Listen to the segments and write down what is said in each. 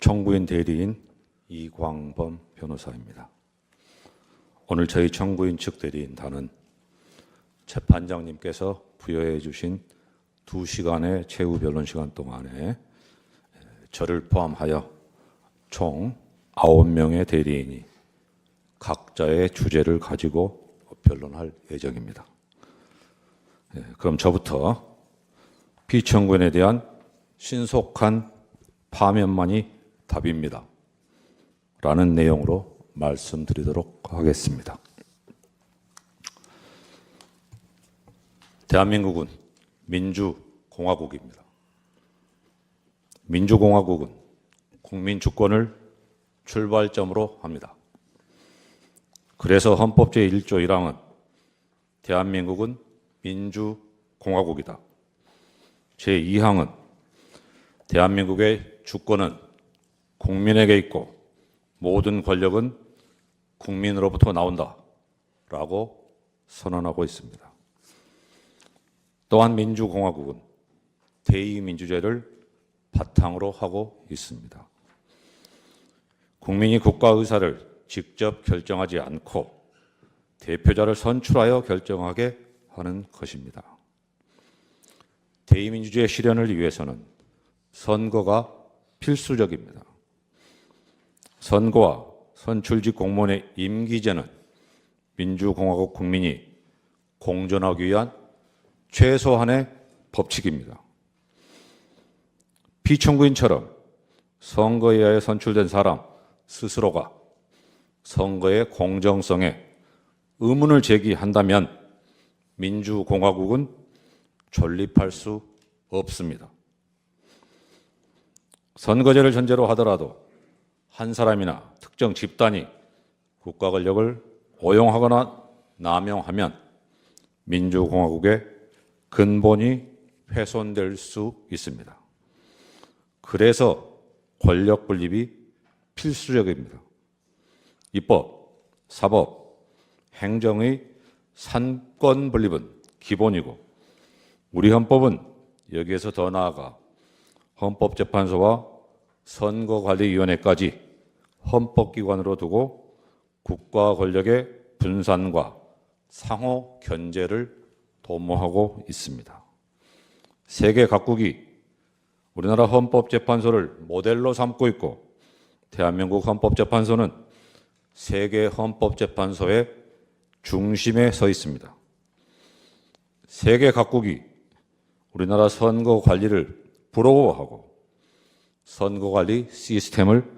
청구인 대리인 이광범 변호사입니다. 오늘 저희 청구인 측 대리인단은 재판장님께서 부여해 주신 2시간의 최후 변론 시간 동안에 저를 포함하여 총 9명의 대리인이 각자의 주제를 가지고 변론할 예정입니다. 그럼 저부터 피청구인에 대한 신속한 파면만이 답입니다. 라는 내용으로 말씀드리도록 하겠습니다. 대한민국은 민주공화국입니다. 민주공화국은 국민 주권을 출발점으로 합니다. 그래서 헌법 제1조 1항은 대한민국은 민주공화국이다. 제2항은 대한민국의 주권은 국민에게 있고 모든 권력은 국민으로부터 나온다 라고 선언하고 있습니다. 또한 민주공화국은 대의민주제를 바탕으로 하고 있습니다. 국민이 국가 의사를 직접 결정하지 않고 대표자를 선출하여 결정하게 하는 것입니다. 대의민주주의 실현을 위해서는 선거가 필수적입니다. 선거와 선출직 공무원의 임기제는 민주공화국 국민이 공존하기 위한 최소한의 법칙입니다. 피청구인처럼 선거에 의하여 선출된 사람 스스로가 선거의 공정성에 의문을 제기한다면 민주공화국은 존립할 수 없습니다. 선거제를 전제로 하더라도 한 사람이나 특정 집단이 국가 권력을 오용하거나 남용하면 민주공화국의 근본이 훼손될 수 있습니다. 그래서 권력 분립이 필수적입니다. 입법, 사법, 행정의 산권 분립은 기본이고 우리 헌법은 여기에서 더 나아가 헌법재판소와 선거관리위원회까지 헌법기관으로 두고 국가 권력의 분산과 상호 견제를 도모하고 있습니다. 세계 각국이 우리나라 헌법재판소를 모델로 삼고 있고 대한민국 헌법재판소는 세계 헌법재판소의 중심에 서 있습니다. 세계 각국이 우리나라 선거 관리를 부러워하고 선거관리 시스템을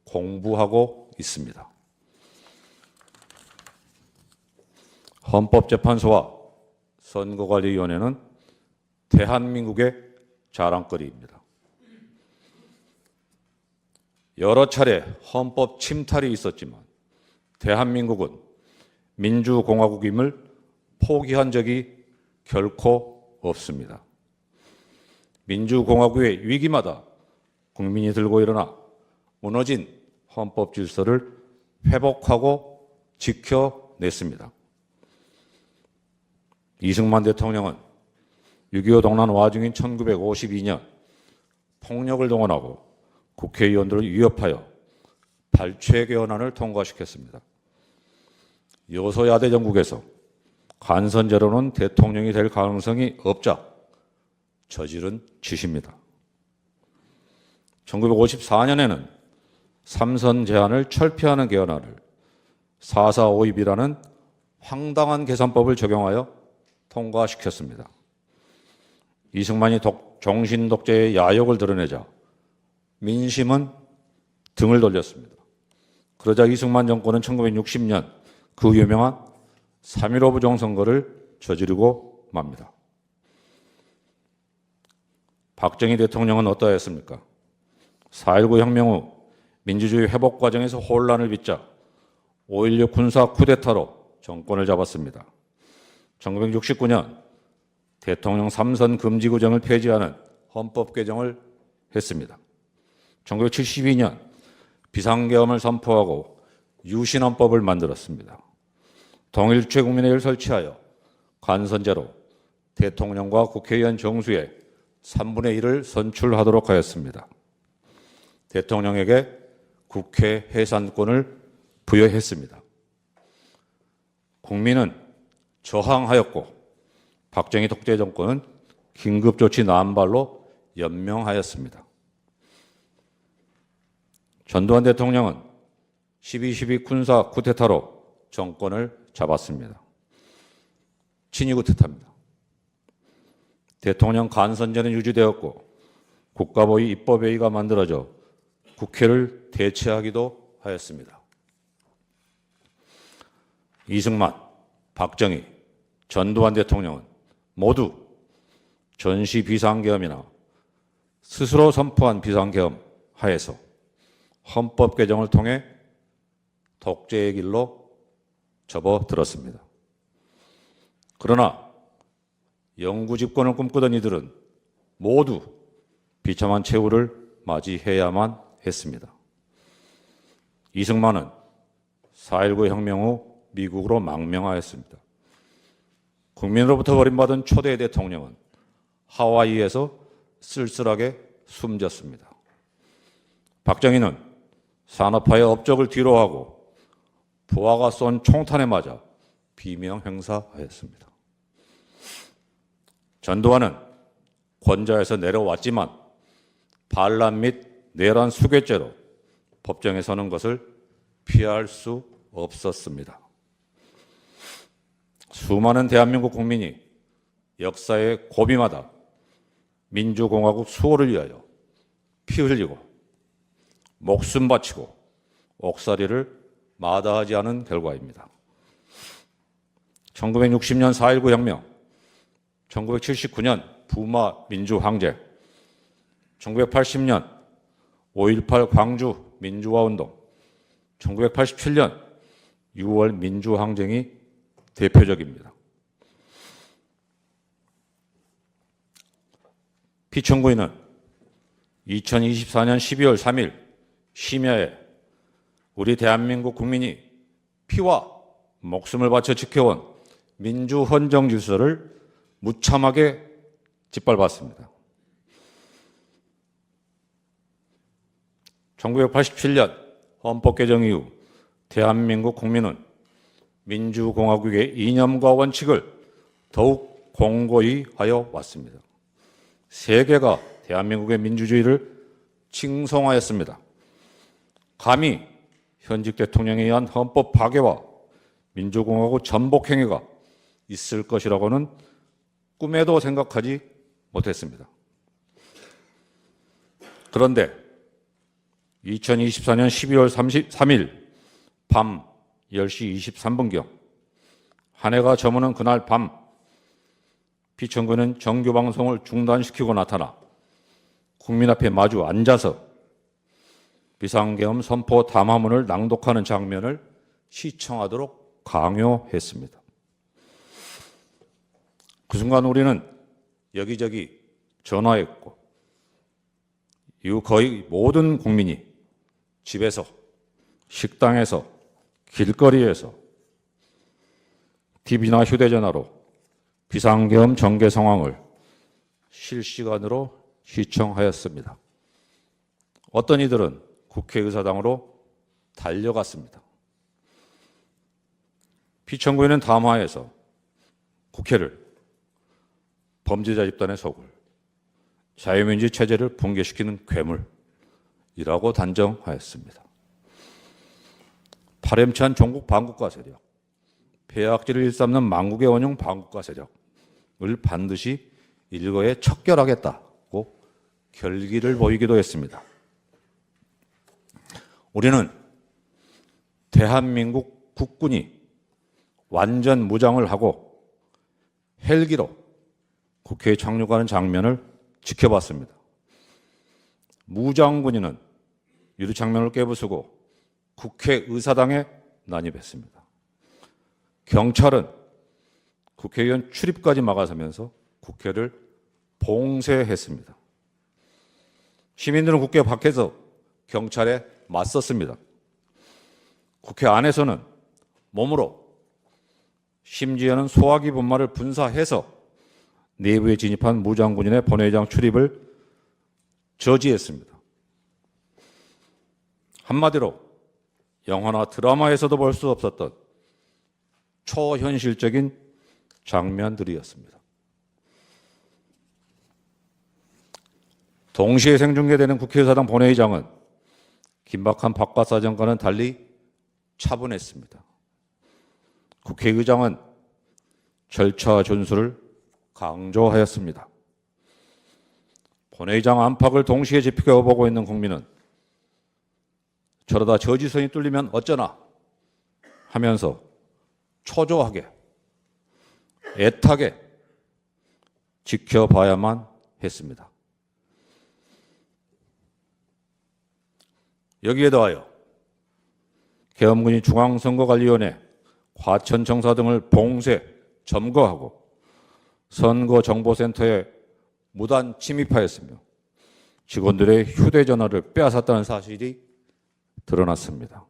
공부하고 있습니다. 헌법재판소와 선거관리위원회는 대한민국의 자랑거리입니다. 여러 차례 헌법 침탈이 있었지만 대한민국은 민주공화국임을 포기한 적이 결코 없습니다. 민주공화국의 위기마다 국민이 들고 일어나 무너진 헌법 질서를 회복하고 지켜냈습니다. 이승만 대통령은 6.25 동란 와중인 1952년 폭력을 동원하고 국회의원들을 위협하여 발췌 개헌안을 통과시켰습니다. 여소야대 정국에서 간선제로는 대통령이 될 가능성이 없자 저지른 짓입니다. 1954년에는 삼선 제한을 철폐하는 개헌안을 4.4.5입이라는 황당한 계산법을 적용하여 통과시켰습니다. 이승만이 종신 독재의 야욕을 드러내자 민심은 등을 돌렸습니다. 그러자 이승만 정권은 1960년 그 유명한 3.15 부정선거를 저지르고 맙니다. 박정희 대통령은 어떠했습니까? 4.19 혁명 후 민주주의 회복 과정에서 혼란을 빚자 5.16 군사 쿠데타로 정권을 잡았습니다. 1969년 대통령 3선 금지 규정을 폐지하는 헌법 개정을 했습니다. 1972년 비상계엄을 선포하고 유신헌법을 만들었습니다. 통일 최국민회의를 설치하여 간선제로 대통령과 국회의원 정수의 3분의 1을 선출하도록 하였습니다. 대통령에게 국회 해산권을 부여했습니다. 국민은 저항하였고 박정희 독재 정권은 긴급조치 남발로 연명하였습니다. 전두환 대통령은 12.12 군사 쿠데타로 정권을 잡았습니다. 친위 쿠데타입니다. 대통령 간선제는 유지되었고 국가보위 입법회의가 만들어져 국회를 대체하기도 하였습니다. 이승만, 박정희, 전두환 대통령은 모두 전시 비상계엄이나 스스로 선포한 비상계엄 하에서 헌법 개정을 통해 독재의 길로 접어들었습니다. 그러나 영구 집권을 꿈꾸던 이들은 모두 비참한 최후를 맞이해야만 했습니다. 이승만은 4.19 혁명 후 미국으로 망명하였습니다. 국민으로부터 버림받은 초대 대통령은 하와이에서 쓸쓸하게 숨졌습니다. 박정희는 산업화의 업적을 뒤로하고 부하가 쏜 총탄에 맞아 비명행사하였습니다. 전두환은 권좌에서 내려왔지만 반란 및 내란 수괴죄로 법정에 서는 것을 피할 수 없었습니다. 수많은 대한민국 국민이 역사의 고비마다 민주공화국 수호를 위하여 피 흘리고 목숨 바치고 옥살이를 마다하지 않은 결과입니다. 1960년 4.19 혁명, 1979년 부마 민주항쟁, 1980년 5.18 광주 민주화운동, 1987년 6월 민주항쟁이 대표적입니다. 피청구인은 2024년 12월 3일 심야에 우리 대한민국 국민이 피와 목숨을 바쳐 지켜온 민주헌정 질서를 무참하게 짓밟았습니다. 1987년 헌법 개정 이후 대한민국 국민은 민주공화국의 이념과 원칙을 더욱 공고히 하여 왔습니다. 세계가 대한민국의 민주주의를 칭송하였습니다. 감히 현직 대통령에 의한 헌법 파괴와 민주공화국 전복 행위가 있을 것이라고는 꿈에도 생각하지 못했습니다. 그런데 2024년 12월 33일 밤 10시 23분경 한 해가 저무는 그날 밤 피청구는 정규방송을 중단시키고 나타나 국민 앞에 마주 앉아서 비상계엄 선포 담화문을 낭독하는 장면을 시청하도록 강요했습니다. 그 순간 우리는 여기저기 전화했고 이후 거의 모든 국민이 집에서, 식당에서, 길거리에서, TV나 휴대전화로 비상계엄 전개 상황을 실시간으로 시청하였습니다. 어떤 이들은 국회의사당으로 달려갔습니다. 피청구인은 담화에서 국회를 범죄자 집단의 소굴, 자유민주 체제를 붕괴시키는 괴물이라고 단정하였습니다. 파렴치한 종국 반국가 세력, 폐악질을 일삼는 망국의 원흉 반국가 세력을 반드시 일거에 척결하겠다고 결기를 보이기도 했습니다. 우리는 대한민국 국군이 완전 무장을 하고 헬기로 국회에 착륙하는 장면을 지켜봤습니다. 무장군인은 유리창문을 깨부수고 국회의사당에 난입했습니다. 경찰은 국회의원 출입까지 막아서면서 국회를 봉쇄했습니다. 시민들은 국회 밖에서 경찰에 맞섰습니다. 국회 안에서는 몸으로 심지어는 소화기 분말을 분사해서 내부에 진입한 무장군인의 본회의장 출입을 저지했습니다. 한마디로 영화나 드라마에서도 볼 수 없었던 초현실적인 장면들이었습니다. 동시에 생중계되는 국회의사당 본회의장은 긴박한 바깥 사정과는 달리 차분했습니다. 국회의장은 절차 준수를 강조하였습니다. 본회의장 안팎을 동시에 지켜보고 있는 국민은 저러다 저지선이 뚫리면 어쩌나 하면서 초조하게 애타게 지켜봐야만 했습니다. 여기에 더하여 계엄군이 중앙선거관리위원회, 과천청사 등을 봉쇄, 점거하고 선거정보센터에 무단 침입하였으며 직원들의 휴대전화를 빼앗았다는 사실이 드러났습니다.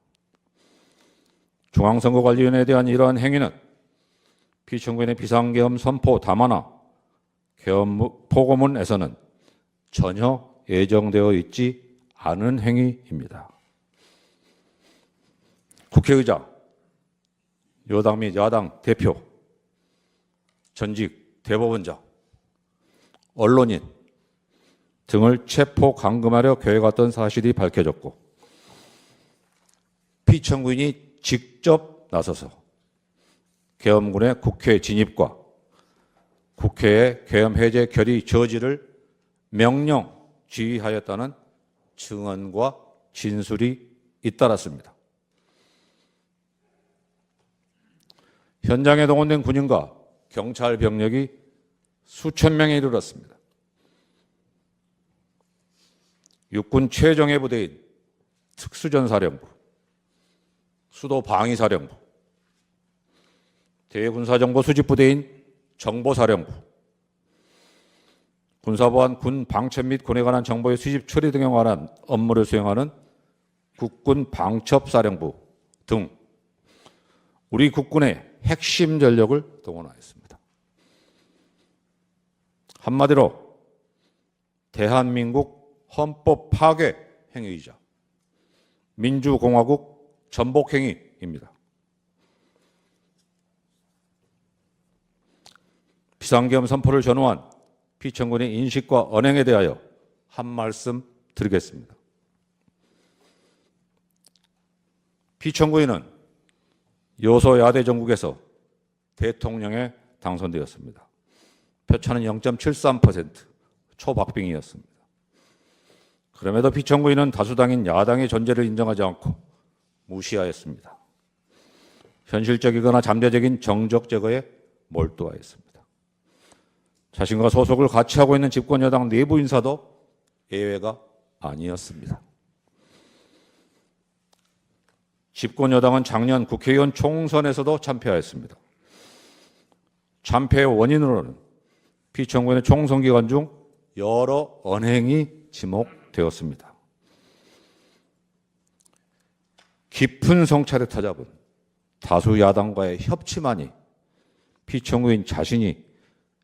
중앙선거관리위원회에 대한 이러한 행위는 피청구인의 비상계엄 선포 담화나 계엄 포고문에서는 전혀 예정되어 있지 않은 행위입니다. 국회의장, 여당 및 야당 대표, 전직 대법원장, 언론인 등을 체포 감금하려 계획했던 사실이 밝혀졌고 피청구인이 직접 나서서 계엄군의 국회 진입과 국회의 계엄 해제 결의 저지를 명령 지휘하였다는 증언과 진술이 잇따랐습니다. 현장에 동원된 군인과 경찰 병력이 수천 명에 이르렀습니다. 육군 최정예 부대인 특수전사령부, 수도방위사령부, 대군사정보 수집부대인 정보사령부, 군사보안 군 방첩 및 군에 관한 정보의 수집 처리 등에 관한 업무를 수행하는 국군 방첩사령부 등 우리 국군의 핵심 전력을 동원하였습니다. 한마디로 대한민국 헌법 파괴 행위이자 민주공화국 전복 행위입니다. 비상계엄 선포를 전후한 피청구인의 인식과 언행에 대하여 한 말씀 드리겠습니다. 피청구인은 여소야대 정국에서 대통령에 당선되었습니다. 표차는 0.73%, 초박빙이었습니다. 그럼에도 피청구인은 다수당인 야당의 존재를 인정하지 않고 무시하였습니다. 현실적이거나 잠재적인 정적 제거에 몰두하였습니다. 자신과 소속을 같이 하고 있는 집권 여당 내부 인사도 예외가 아니었습니다. 집권 여당은 작년 국회의원 총선에서도 참패하였습니다. 참패의 원인으로는 피청구인의 총선 기간 중 여러 언행이 지목되었습니다. 깊은 성찰에 타잡은 다수 야당과의 협치만이 피청구인 자신이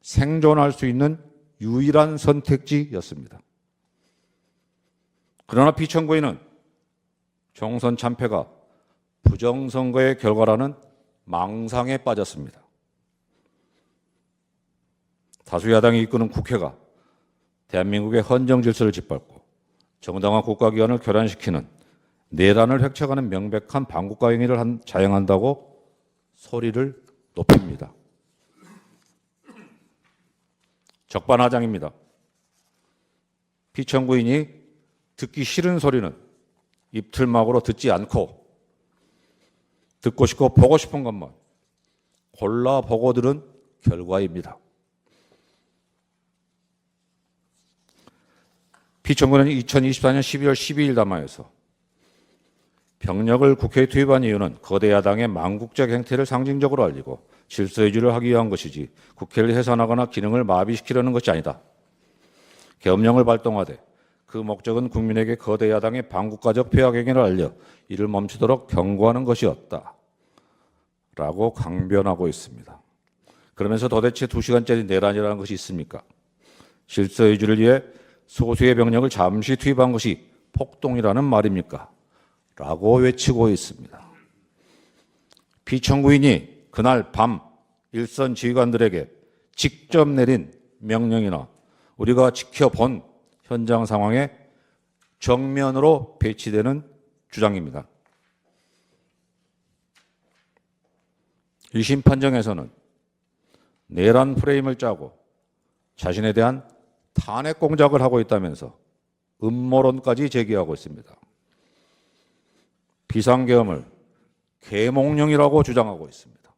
생존할 수 있는 유일한 선택지였습니다. 그러나 피청구인은 총선 참패가 부정선거의 결과라는 망상에 빠졌습니다. 다수 야당이 이끄는 국회가 대한민국의 헌정 질서를 짓밟고 정당화 국가기관을 교란시키는 내란을 획책하는 명백한 반국가 행위를 자행한다고 소리를 높입니다. 적반하장입니다. 피청구인이 듣기 싫은 소리는 입틀막으로 듣지 않고 듣고 싶고 보고 싶은 것만 골라보고 들은 결과입니다. 피청구는 2024년 12월 12일 담화에서 병력을 국회에 투입한 이유는 거대 야당의 망국적 행태를 상징적으로 알리고 질서 유지를 하기 위한 것이지 국회를 해산하거나 기능을 마비시키려는 것이 아니다. 계엄령을 발동하되 그 목적은 국민에게 거대 야당의 반국가적 폐악 행위를 알려 이를 멈추도록 경고하는 것이었다. 라고 강변하고 있습니다. 그러면서 도대체 2시간짜리 내란이라는 것이 있습니까? 질서 유지를 위해 소수의 병력을 잠시 투입한 것이 폭동이라는 말입니까? 라고 외치고 있습니다. 피청구인이 그날 밤 일선 지휘관들에게 직접 내린 명령이나 우리가 지켜본 현장 상황에 정면으로 배치되는 주장입니다. 1심 판정에서는 내란 프레임을 짜고 자신에 대한 탄핵 공작을 하고 있다면서 음모론까지 제기하고 있습니다. 비상계엄을 계몽령이라고 주장하고 있습니다.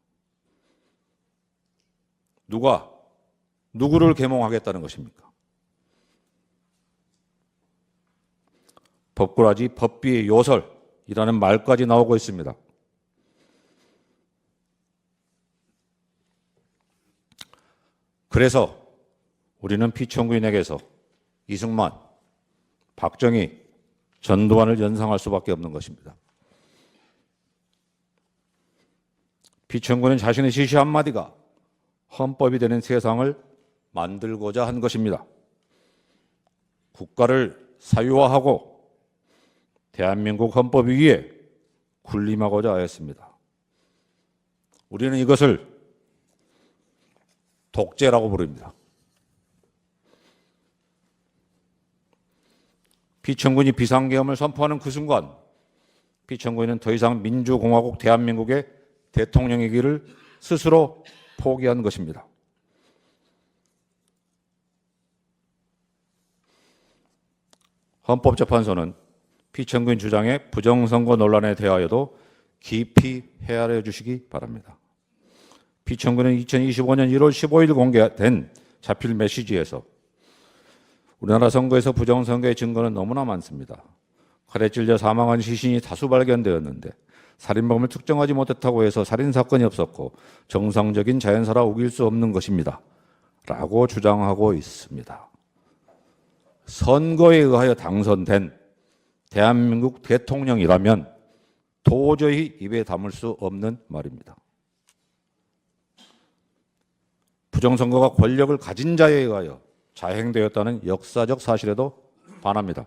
누가 누구를 계몽하겠다는 것입니까? 법꾸라지 법비의 요설이라는 말까지 나오고 있습니다. 그래서 우리는 피청구인에게서 이승만, 박정희, 전두환을 연상할 수밖에 없는 것입니다. 피청구는 자신의 지시 한마디가 헌법이 되는 세상을 만들고자 한 것입니다. 국가를 사유화하고 대한민국 헌법 위에 군림하고자 하였습니다. 우리는 이것을 독재라고 부릅니다. 피청구인이 비상계엄을 선포하는 그 순간 피청구인은 더 이상 민주공화국 대한민국의 대통령이기를 스스로 포기한 것입니다. 헌법재판소는 피청구인 주장의 부정선거 논란에 대하여도 깊이 헤아려 주시기 바랍니다. 피청구는 2025년 1월 15일 공개된 자필 메시지에서 우리나라 선거에서 부정선거의 증거는 너무나 많습니다. 칼에 찔려 사망한 시신이 다수 발견되었는데 살인범을 특정하지 못했다고 해서 살인사건이 없었고 정상적인 자연사라 우길 수 없는 것입니다. 라고 주장하고 있습니다. 선거에 의하여 당선된 대한민국 대통령이라면 도저히 입에 담을 수 없는 말입니다. 부정선거가 권력을 가진 자에 의하여 자행되었다는 역사적 사실에도 반합니다.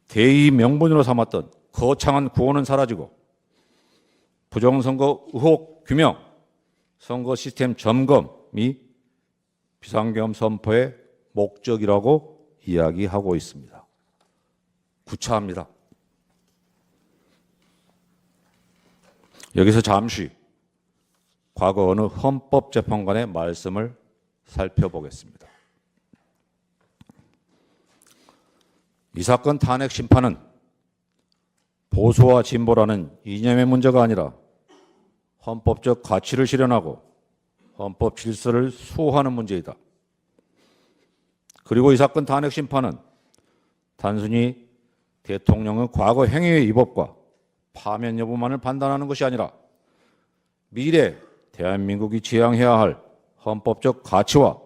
대의 명분으로 삼았던 거창한 구호는 사라지고 부정선거 의혹 규명, 선거 시스템 점검이 비상계엄 선포의 목적이라고 이야기하고 있습니다. 구차합니다. 여기서 잠시 과거 어느 헌법재판관의 말씀을 살펴보겠습니다. 이 사건 탄핵 심판은 보수와 진보라는 이념의 문제가 아니라 헌법적 가치를 실현하고 헌법 질서를 수호하는 문제이다. 그리고 이 사건 탄핵 심판은 단순히 대통령의 과거 행위의 위법과 파면 여부만을 판단하는 것이 아니라 미래 대한민국이 지향해야 할 헌법적 가치와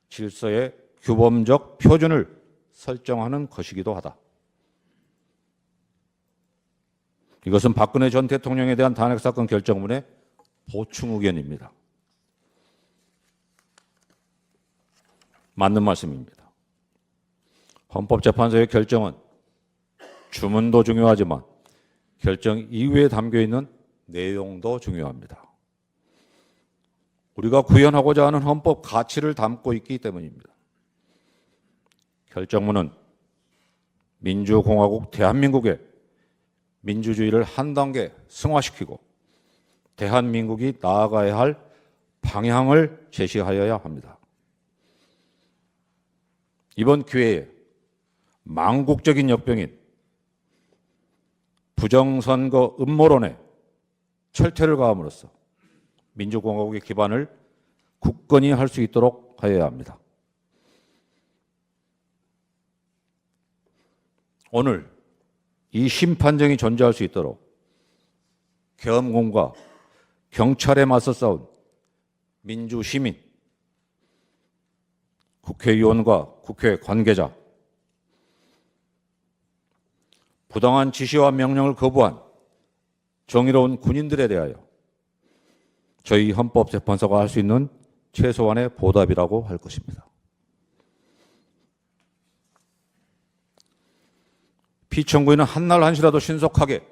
질서의 규범적 표준을 설정하는 것이기도 하다. 이것은 박근혜 전 대통령에 대한 탄핵사건 결정문의 보충 의견입니다. 맞는 말씀입니다. 헌법재판소의 결정은 주문도 중요하지만 결정 이후에 담겨있는 내용도 중요합니다. 우리가 구현하고자 하는 헌법 가치를 담고 있기 때문입니다. 결정문은 민주공화국 대한민국의 민주주의를 한 단계 승화시키고 대한민국이 나아가야 할 방향을 제시하여야 합니다. 이번 기회에 망국적인 역병인 부정선거 음모론에 철퇴를 가함으로써 민주공화국의 기반을 굳건히 할 수 있도록 하여야 합니다. 오늘 이 심판정이 존재할 수 있도록 계엄군과 경찰에 맞서 싸운 민주시민, 국회의원과 국회 관계자, 부당한 지시와 명령을 거부한 정의로운 군인들에 대하여 저희 헌법재판소가 할 수 있는 최소한의 보답이라고 할 것입니다. 피청구인은 한날 한시라도 신속하게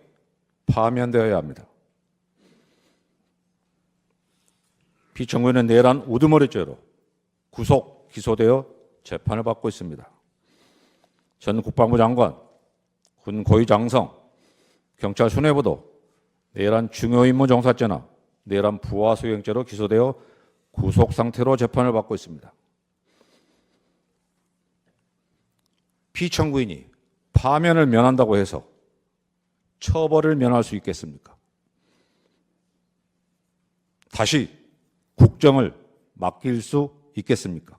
파면되어야 합니다. 피청구인은 내란 우두머리죄로 구속, 기소되어 재판을 받고 있습니다. 전 국방부 장관, 군 고위 장성, 경찰 수뇌부도 내란 중요임무 종사죄나 내란 부하 수행죄로 기소되어 구속 상태로 재판을 받고 있습니다. 피청구인이 파면을 면한다고 해서 처벌을 면할 수 있겠습니까? 다시 국정을 맡길 수 있겠습니까?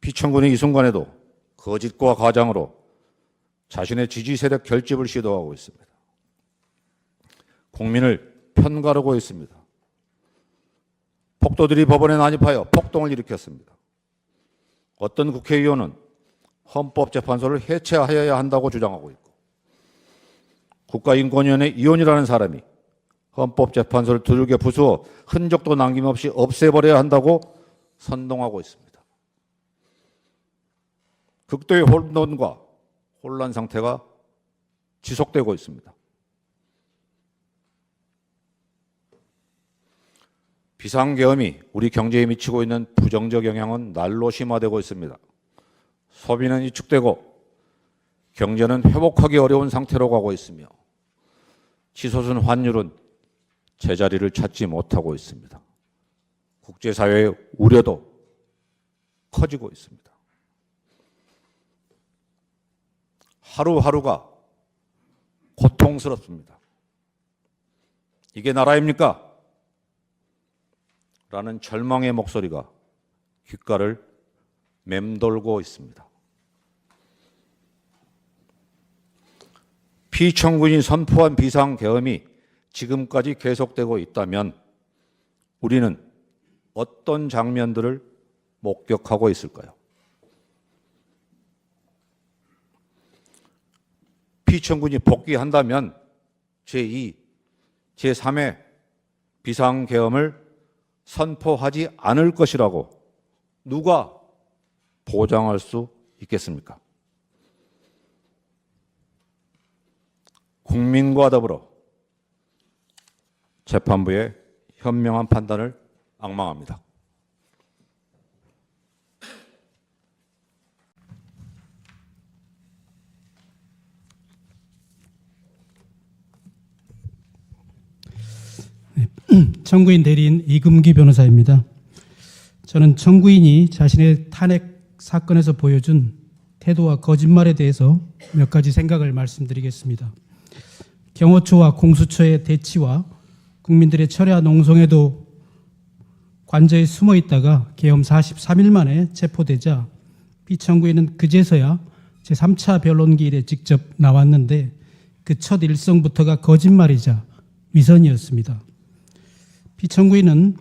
피청구인이 이 순간에도 거짓과 과장으로 자신의 지지 세력 결집을 시도하고 있습니다. 국민을 편가르고 있습니다. 폭도들이 법원에 난입하여 폭동을 일으켰습니다. 어떤 국회의원은 헌법재판소를 해체하여야 한다고 주장하고 있고, 국가인권위원회 위원이라는 사람이 헌법재판소를 두들겨 부수어 흔적도 남김없이 없애버려야 한다고 선동하고 있습니다. 극도의 혼돈과 혼란 상태가 지속되고 있습니다. 비상계엄이 우리 경제에 미치고 있는 부정적 영향은 날로 심화되고 있습니다. 소비는 위축되고 경제는 회복하기 어려운 상태로 가고 있으며 치솟은 환율은 제자리를 찾지 못하고 있습니다. 국제사회의 우려도 커지고 있습니다. 하루하루가 고통스럽습니다. 이게 나라입니까? 라는 절망의 목소리가 귓가를 맴돌고 있습니다. 피청구인이 선포한 비상계엄이 지금까지 계속되고 있다면 우리는 어떤 장면들을 목격하고 있을까요? 피청구인이 복귀한다면 제2, 제3의 비상계엄을 선포하지 않을 것이라고 누가 보장할 수 있겠습니까? 국민과 더불어 재판부의 현명한 판단을 앙망합니다. 청구인 대리인 이금기 변호사입니다. 저는 청구인이 자신의 탄핵 사건에서 보여준 태도와 거짓말에 대해서 몇 가지 생각을 말씀드리겠습니다. 경호처와 공수처의 대치와 국민들의 철야 농성에도 관저에 숨어 있다가 계엄 43일 만에 체포되자 피청구인은 그제서야 제3차 변론기일에 직접 나왔는데 그 첫 일성부터가 거짓말이자 위선이었습니다. 피청구인은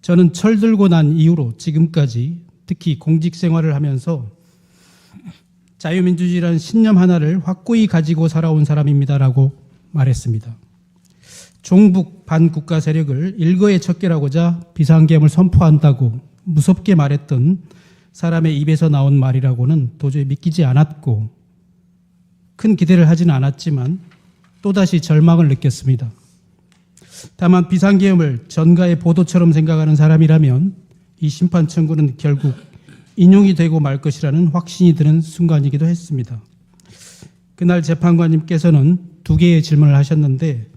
저는 철들고 난 이후로 지금까지 특히 공직 생활을 하면서 자유민주주의라는 신념 하나를 확고히 가지고 살아온 사람입니다라고 말했습니다. 종북 반국가 세력을 일거에 척결하고자 비상계엄을 선포한다고 무섭게 말했던 사람의 입에서 나온 말이라고는 도저히 믿기지 않았고 큰 기대를 하지는 않았지만 또다시 절망을 느꼈습니다. 다만 비상계엄을 전가의 보도처럼 생각하는 사람이라면 이 심판 청구는 결국 인용이 되고 말 것이라는 확신이 드는 순간이기도 했습니다. 그날 재판관님께서는 두 개의 질문을 하셨는데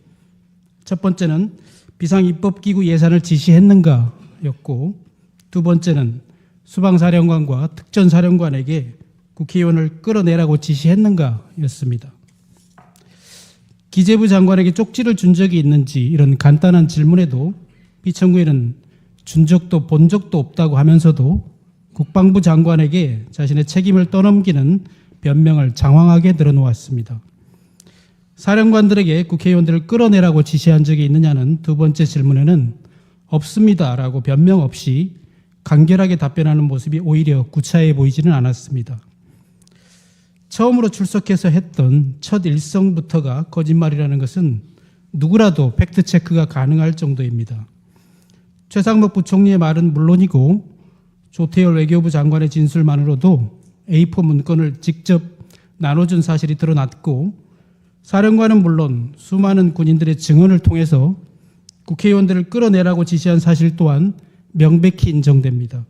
첫 번째는 비상입법기구 예산을 지시했는가였고 두 번째는 수방사령관과 특전사령관에게 국회의원을 끌어내라고 지시했는가였습니다. 기재부 장관에게 쪽지를 준 적이 있는지 이런 간단한 질문에도 피청구인은 준 적도 본 적도 없다고 하면서도 국방부 장관에게 자신의 책임을 떠넘기는 변명을 장황하게 늘어놓았습니다. 사령관들에게 국회의원들을 끌어내라고 지시한 적이 있느냐는 두 번째 질문에는 없습니다라고 변명 없이 간결하게 답변하는 모습이 오히려 구차해 보이지는 않았습니다. 처음으로 출석해서 했던 첫 일성부터가 거짓말이라는 것은 누구라도 팩트체크가 가능할 정도입니다. 최상목 부총리의 말은 물론이고 조태열 외교부 장관의 진술만으로도 A4 문건을 직접 나눠준 사실이 드러났고 사령관은 물론 수많은 군인들의 증언을 통해서 국회의원들을 끌어내라고 지시한 사실 또한 명백히 인정됩니다.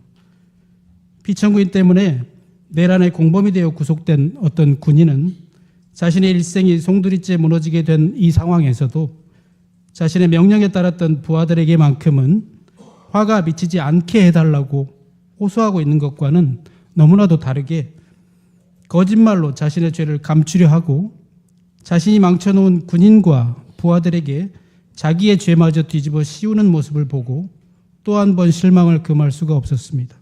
피청구인 때문에 내란의 공범이 되어 구속된 어떤 군인은 자신의 일생이 송두리째 무너지게 된 이 상황에서도 자신의 명령에 따랐던 부하들에게만큼은 화가 미치지 않게 해달라고 호소하고 있는 것과는 너무나도 다르게 거짓말로 자신의 죄를 감추려 하고 자신이 망쳐놓은 군인과 부하들에게 자기의 죄마저 뒤집어 씌우는 모습을 보고 또 한 번 실망을 금할 수가 없었습니다.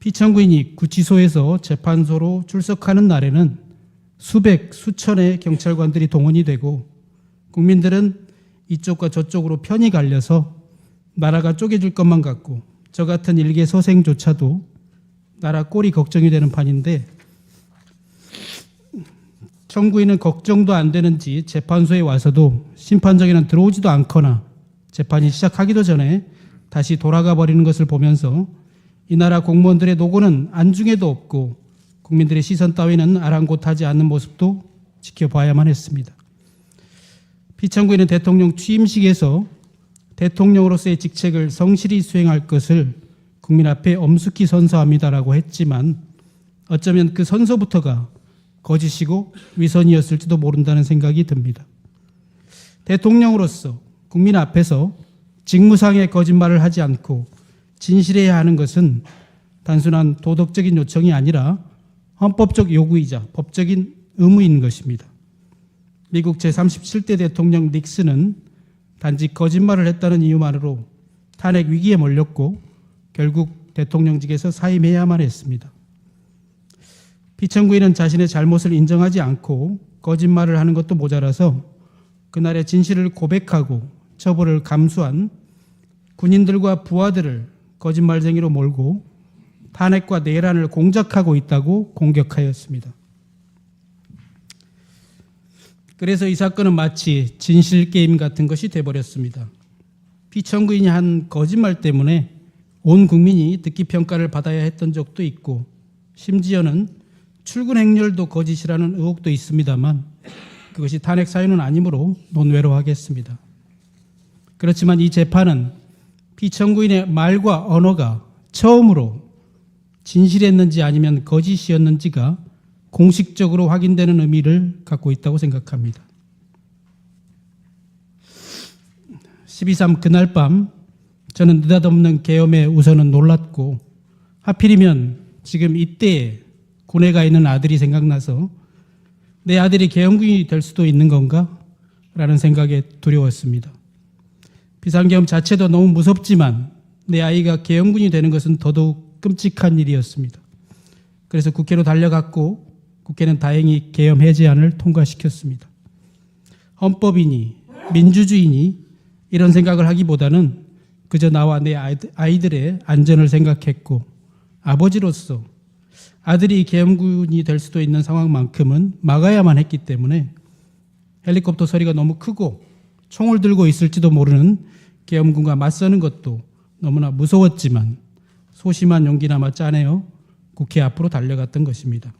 피청구인이 구치소에서 재판소로 출석하는 날에는 수백, 수천의 경찰관들이 동원이 되고 국민들은 이쪽과 저쪽으로 편이 갈려서 나라가 쪼개질 것만 같고 저 같은 일개 서생조차도 나라 꼴이 걱정이 되는 판인데 청구인은 걱정도 안 되는지 재판소에 와서도 심판정에는 들어오지도 않거나 재판이 시작하기도 전에 다시 돌아가 버리는 것을 보면서 이 나라 공무원들의 노고는 안중에도 없고 국민들의 시선 따위는 아랑곳하지 않는 모습도 지켜봐야만 했습니다. 피청구인은 대통령 취임식에서 대통령으로서의 직책을 성실히 수행할 것을 국민 앞에 엄숙히 선서합니다라고 했지만 어쩌면 그 선서부터가 거짓이고 위선이었을지도 모른다는 생각이 듭니다. 대통령으로서 국민 앞에서 직무상의 거짓말을 하지 않고 진실해야 하는 것은 단순한 도덕적인 요청이 아니라 헌법적 요구이자 법적인 의무인 것입니다. 미국 제37대 대통령 닉슨은 단지 거짓말을 했다는 이유만으로 탄핵 위기에 몰렸고 결국 대통령직에서 사임해야만 했습니다. 피청구인은 자신의 잘못을 인정하지 않고 거짓말을 하는 것도 모자라서 그날의 진실을 고백하고 처벌을 감수한 군인들과 부하들을 거짓말쟁이로 몰고 탄핵과 내란을 공작하고 있다고 공격하였습니다. 그래서 이 사건은 마치 진실게임 같은 것이 돼버렸습니다. 피청구인이 한 거짓말 때문에 온 국민이 듣기평가를 받아야 했던 적도 있고 심지어는 출근 행렬도 거짓이라는 의혹도 있습니다만 그것이 탄핵 사유는 아니므로 논외로 하겠습니다. 그렇지만 이 재판은 피청구인의 말과 언어가 처음으로 진실했는지 아니면 거짓이었는지가 공식적으로 확인되는 의미를 갖고 있다고 생각합니다. 12.3 그날 밤 저는 느닷없는 계엄에 우선은 놀랐고 하필이면 지금 이때에 군에 가 있는 아들이 생각나서 내 아들이 계엄군이 될 수도 있는 건가? 라는 생각에 두려웠습니다. 비상계엄 자체도 너무 무섭지만 내 아이가 계엄군이 되는 것은 더더욱 끔찍한 일이었습니다. 그래서 국회로 달려갔고 국회는 다행히 계엄 해제안을 통과시켰습니다. 헌법이니 민주주의니 이런 생각을 하기보다는 그저 나와 내 아이들의 안전을 생각했고 아버지로서 아들이 계엄군이 될 수도 있는 상황만큼은 막아야만 했기 때문에 헬리콥터 소리가 너무 크고 총을 들고 있을지도 모르는 계엄군과 맞서는 것도 너무나 무서웠지만 소심한 용기나마 짜내어 국회 앞으로 달려갔던 것입니다.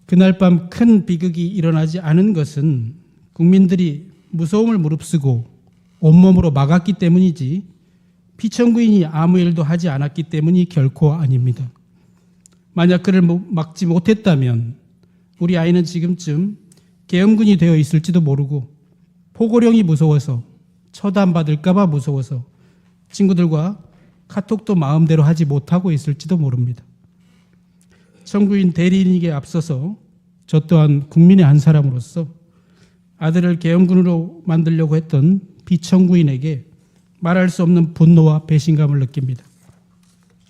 그날 밤 큰 비극이 일어나지 않은 것은 국민들이 무서움을 무릅쓰고 온몸으로 막았기 때문이지 피청구인이 아무 일도 하지 않았기 때문이 결코 아닙니다. 만약 그를 막지 못했다면 우리 아이는 지금쯤 계엄군이 되어 있을지도 모르고 포고령이 무서워서 처단받을까 봐 무서워서 친구들과 카톡도 마음대로 하지 못하고 있을지도 모릅니다. 청구인 대리인에게 앞서서 저 또한 국민의 한 사람으로서 아들을 계엄군으로 만들려고 했던 피청구인에게 말할 수 없는 분노와 배신감을 느낍니다.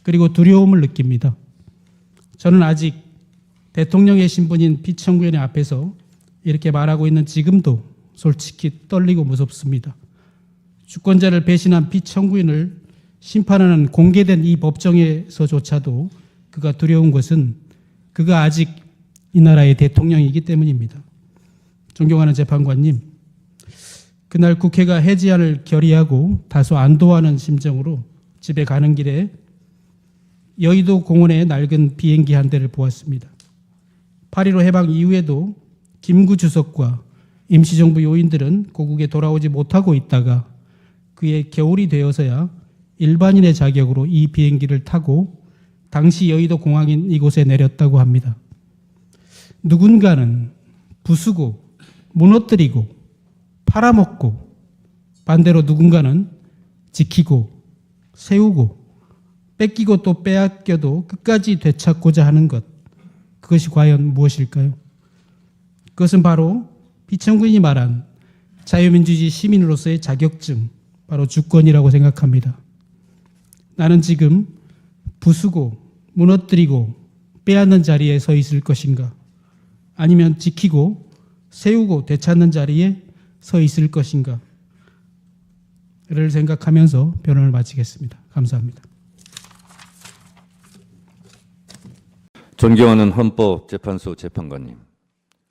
그리고 두려움을 느낍니다. 저는 아직 대통령의 신분인 피청구인의 앞에서 이렇게 말하고 있는 지금도 솔직히 떨리고 무섭습니다. 주권자를 배신한 피청구인을 심판하는 공개된 이 법정에서조차도 그가 두려운 것은 그가 아직 이 나라의 대통령이기 때문입니다. 존경하는 재판관님, 그날 국회가 해제안을 결의하고 다소 안도하는 심정으로 집에 가는 길에 여의도 공원의 낡은 비행기 한 대를 보았습니다. 8.15 해방 이후에도 김구 주석과 임시정부 요인들은 고국에 돌아오지 못하고 있다가 그의 겨울이 되어서야 일반인의 자격으로 이 비행기를 타고 당시 여의도 공항인 이곳에 내렸다고 합니다. 누군가는 부수고 무너뜨리고 팔아먹고 반대로 누군가는 지키고 세우고 뺏기고 또 빼앗겨도 끝까지 되찾고자 하는 것, 그것이 과연 무엇일까요? 그것은 바로 피청군이 말한 자유민주주의 시민으로서의 자격증, 바로 주권이라고 생각합니다. 나는 지금 부수고 무너뜨리고 빼앗는 자리에 서 있을 것인가? 아니면 지키고 세우고 되찾는 자리에 서 있을 것인가? 를 생각하면서 변론을 마치겠습니다. 감사합니다. 존경하는 헌법재판소 재판관님,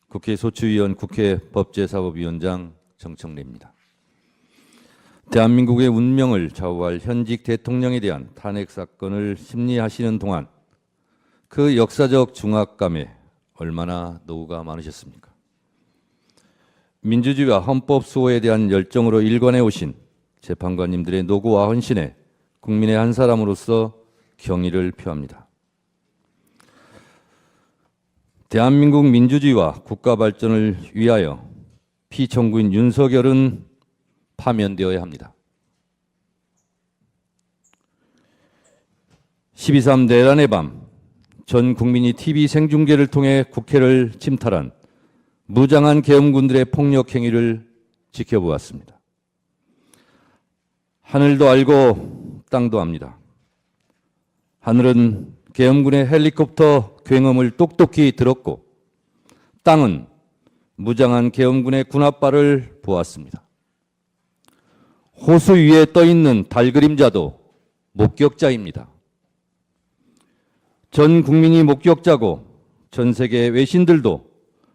국회 소추위원 국회 법제사법위원장 정청래입니다. 대한민국의 운명을 좌우할 현직 대통령에 대한 탄핵 사건을 심리하시는 동안 그 역사적 중압감에 얼마나 노후가 많으셨습니까? 민주주의와 헌법 수호에 대한 열정으로 일관해 오신 재판관님들의 노고와 헌신에 국민의 한 사람으로서 경의를 표합니다. 대한민국 민주주의와 국가 발전을 위하여 피청구인 윤석열은 파면되어야 합니다. 12.3 내란의 밤, 전 국민이 TV 생중계를 통해 국회를 침탈한 무장한 계엄군들의 폭력 행위를 지켜보았습니다. 하늘도 알고 땅도 압니다. 하늘은 계엄군의 헬리콥터 굉음을 똑똑히 들었고 땅은 무장한 계엄군의 군합발을 보았습니다. 호수 위에 떠있는 달 그림자도 목격자입니다. 전 국민이 목격자고 전 세계 외신들도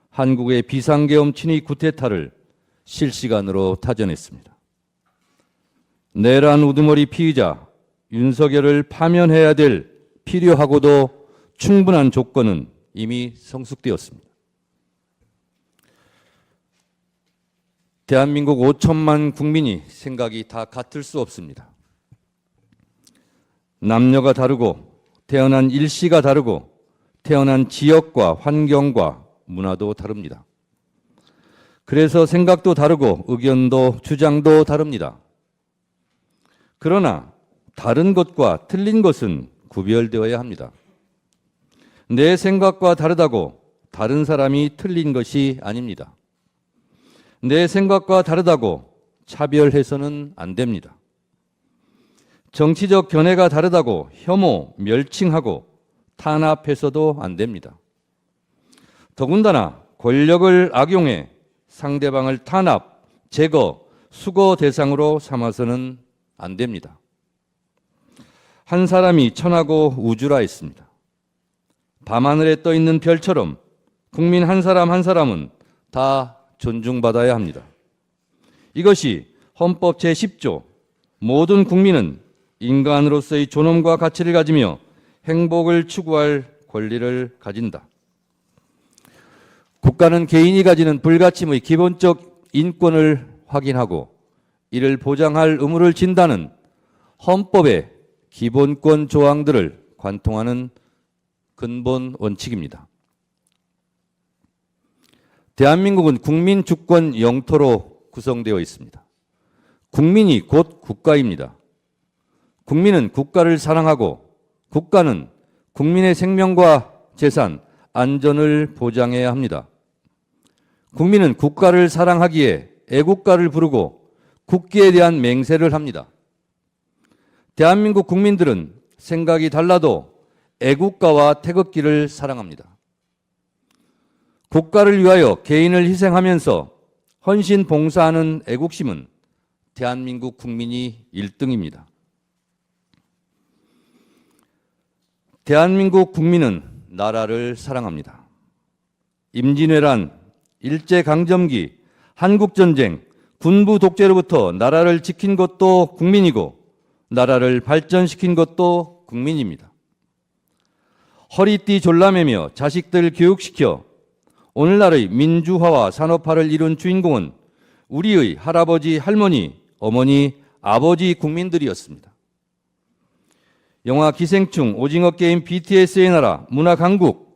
한국의 비상계엄 친위 쿠데타를 실시간으로 타전했습니다. 내란 우두머리 피의자 윤석열을 파면해야 될 필요하고도 충분한 조건은 이미 성숙되었습니다. 대한민국 5천만 국민이 생각이 다 같을 수 없습니다. 남녀가 다르고 태어난 일시가 다르고 태어난 지역과 환경과 문화도 다릅니다. 그래서 생각도 다르고 의견도 주장도 다릅니다. 그러나 다른 것과 틀린 것은 구별되어야 합니다. 내 생각과 다르다고 다른 사람이 틀린 것이 아닙니다. 내 생각과 다르다고 차별해서는 안 됩니다. 정치적 견해가 다르다고 혐오, 멸칭하고 탄압해서도 안 됩니다. 더군다나 권력을 악용해 상대방을 탄압, 제거, 수거 대상으로 삼아서는 안 됩니다. 한 사람이 천하고 우주라 했습니다. 밤하늘에 떠 있는 별처럼 국민 한 사람 한 사람은 다 존중받아야 합니다. 이것이 헌법 제10조 모든 국민은 인간으로서의 존엄과 가치를 가지며 행복을 추구할 권리를 가진다. 국가는 개인이 가지는 불가침의 기본적 인권을 확인하고 이를 보장할 의무를 진다는 헌법의 기본권 조항들을 관통하는 근본 원칙입니다. 대한민국은 국민 주권 영토로 구성되어 있습니다. 국민이 곧 국가입니다. 국민은 국가를 사랑하고 국가는 국민의 생명과 재산, 안전을 보장해야 합니다. 국민은 국가를 사랑하기에 애국가를 부르고 국기에 대한 맹세를 합니다. 대한민국 국민들은 생각이 달라도 애국가와 태극기를 사랑합니다. 국가를 위하여 개인을 희생하면서 헌신 봉사하는 애국심은 대한민국 국민이 1등입니다. 대한민국 국민은 나라를 사랑합니다. 임진왜란, 일제강점기, 한국전쟁, 군부 독재로부터 나라를 지킨 것도 국민이고 나라를 발전시킨 것도 국민입니다. 허리띠 졸라매며 자식들 교육시켜 오늘날의 민주화와 산업화를 이룬 주인공은 우리의 할아버지, 할머니, 어머니, 아버지 국민들이었습니다. 영화 기생충, 오징어 게임, BTS의 나라, 문화 강국,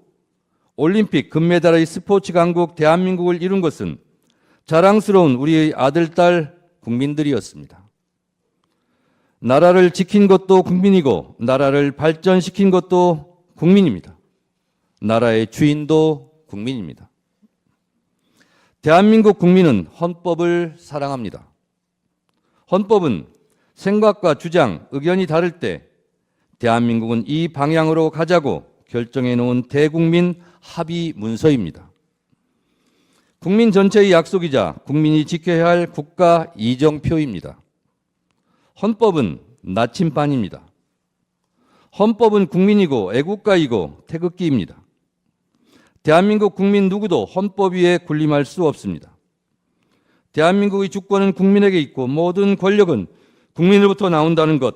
올림픽 금메달의 스포츠 강국 대한민국을 이룬 것은 자랑스러운 우리의 아들, 딸 국민들이었습니다. 나라를 지킨 것도 국민이고 나라를 발전시킨 것도 국민입니다. 나라의 주인도 국민입니다. 대한민국 국민은 헌법을 사랑합니다. 헌법은 생각과 주장, 의견이 다를 때 대한민국은 이 방향으로 가자고 결정해 놓은 대국민 합의 문서입니다. 국민 전체의 약속이자 국민이 지켜야 할 국가 이정표입니다. 헌법은 나침반입니다. 헌법은 국민이고 애국가이고 태극기입니다. 대한민국 국민 누구도 헌법 위에 군림할 수 없습니다. 대한민국의 주권은 국민에게 있고 모든 권력은 국민으로부터 나온다는 것.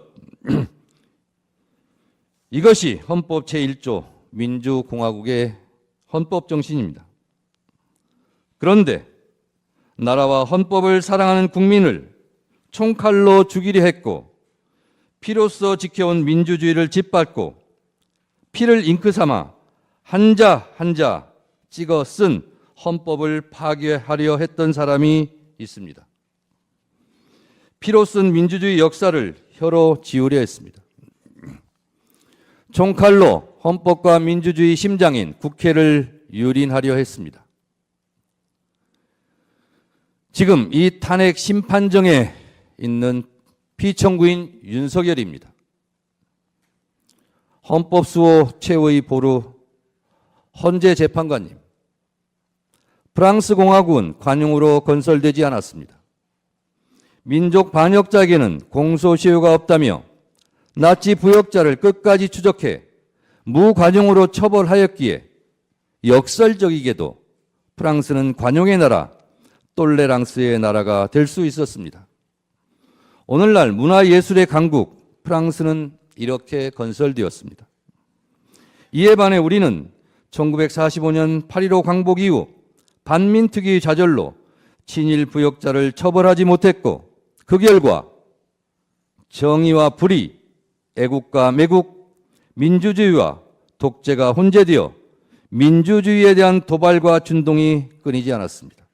이것이 헌법 제1조 민주공화국의 헌법 정신입니다. 그런데 나라와 헌법을 사랑하는 국민을 총칼로 죽이려 했고 피로써 지켜온 민주주의를 짓밟고 피를 잉크 삼아 한자 한자 찍어 쓴 헌법을 파괴하려 했던 사람이 있습니다. 피로 쓴 민주주의 역사를 혀로 지우려 했습니다. 총칼로 헌법과 민주주의 심장인 국회를 유린하려 했습니다. 지금 이 탄핵 심판정에 있는 피청구인 윤석열입니다. 헌법수호 최후의 보루 헌재 재판관님, 프랑스 공화국은 관용으로 건설되지 않았습니다. 민족 반역자에게는 공소시효가 없다며 나치 부역자를 끝까지 추적해 무관용으로 처벌하였기에 역설적이게도 프랑스는 관용의 나라, 똘레랑스의 나라가 될 수 있었습니다. 오늘날 문화예술의 강국 프랑스는 이렇게 건설되었습니다. 이에 반해 우리는 1945년 8.15 광복 이후 반민특위의 좌절로 친일 부역자를 처벌하지 못했고 그 결과 정의와 불의, 애국과 매국, 민주주의와 독재가 혼재되어 민주주의에 대한 도발과 준동이 끊이지 않았습니다.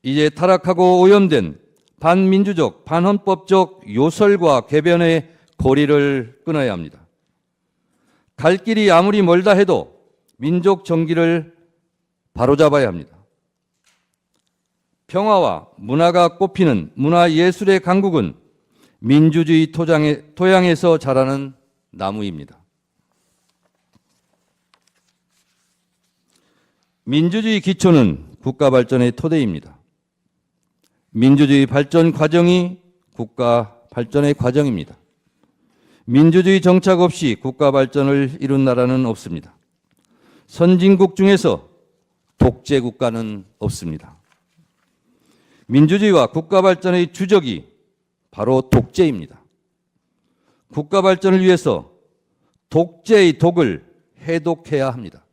이제 타락하고 오염된 반민주적, 반헌법적 요설과 궤변의 고리를 끊어야 합니다. 갈 길이 아무리 멀다 해도 민족 정기를 바로잡아야 합니다. 평화와 문화가 꽃피는 문화예술의 강국은 민주주의 토양에서 자라는 나무입니다. 민주주의 기초는 국가 발전의 토대입니다. 민주주의 발전 과정이 국가 발전의 과정입니다. 민주주의 정착 없이 국가 발전을 이룬 나라는 없습니다. 선진국 중에서 독재 국가는 없습니다. 민주주의와 국가 발전의 주적이 바로 독재입니다. 국가 발전을 위해서 독재의 독을 해독해야 합니다.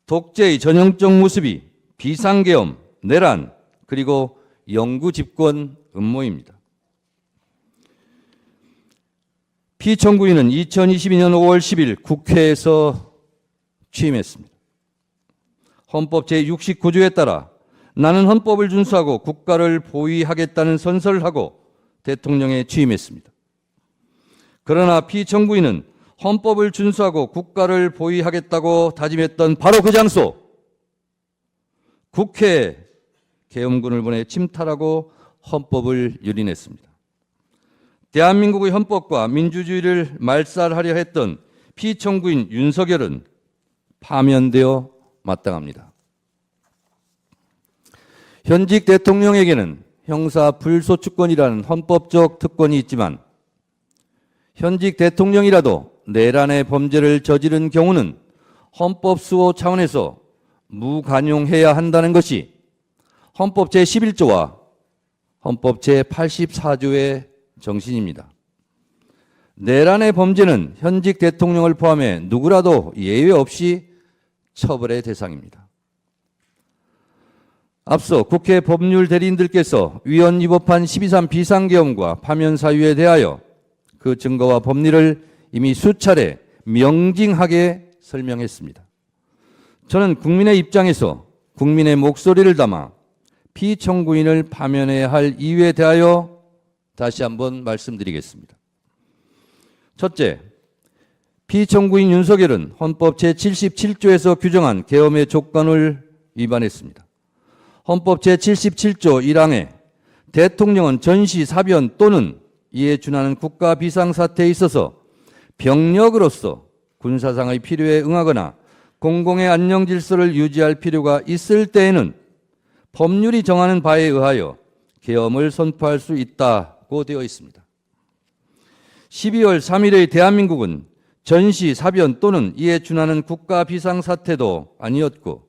독재의 전형적 모습이 비상계엄, 내란, 그리고 영구집권 음모입니다. 피청구인은 2022년 5월 10일 국회에서 취임했습니다. 헌법 제69조에 따라 나는 헌법을 준수하고 국가를 보위하겠다는 선서를 하고 대통령에 취임했습니다. 그러나 피청구인은 헌법을 준수하고 국가를 보위하겠다고 다짐했던 바로 그 장소, 국회에 계엄군을 보내 침탈하고 헌법을 유린했습니다. 대한민국의 헌법과 민주주의를 말살하려 했던 피청구인 윤석열은 파면되어 마땅합니다. 현직 대통령에게는 형사 불소추권이라는 헌법적 특권이 있지만 현직 대통령이라도 내란의 범죄를 저지른 경우는 헌법 수호 차원에서 무관용해야 한다는 것이 헌법 제11조와 헌법 제84조의 정신입니다. 내란의 범죄는 현직 대통령을 포함해 누구라도 예외 없이 처벌의 대상입니다. 앞서 국회 법률 대리인들께서 위헌 위법한 12.3 비상계엄과 파면 사유에 대하여 그 증거와 법리를 이미 수차례 명징하게 설명했습니다. 저는 국민의 입장에서 국민의 목소리를 담아 피청구인을 파면해야 할 이유에 대하여 다시 한번 말씀드리겠습니다. 첫째, 피청구인 윤석열은 헌법 제77조에서 규정한 계엄의 조건을 위반했습니다. 헌법 제77조 1항에 대통령은 전시, 사변 또는 이에 준하는 국가 비상사태에 있어서 병력으로서 군사상의 필요에 응하거나 공공의 안녕 질서를 유지할 필요가 있을 때에는 법률이 정하는 바에 의하여 계엄을 선포할 수 있다고 되어 있습니다. 12월 3일의 대한민국은 전시, 사변 또는 이에 준하는 국가 비상사태도 아니었고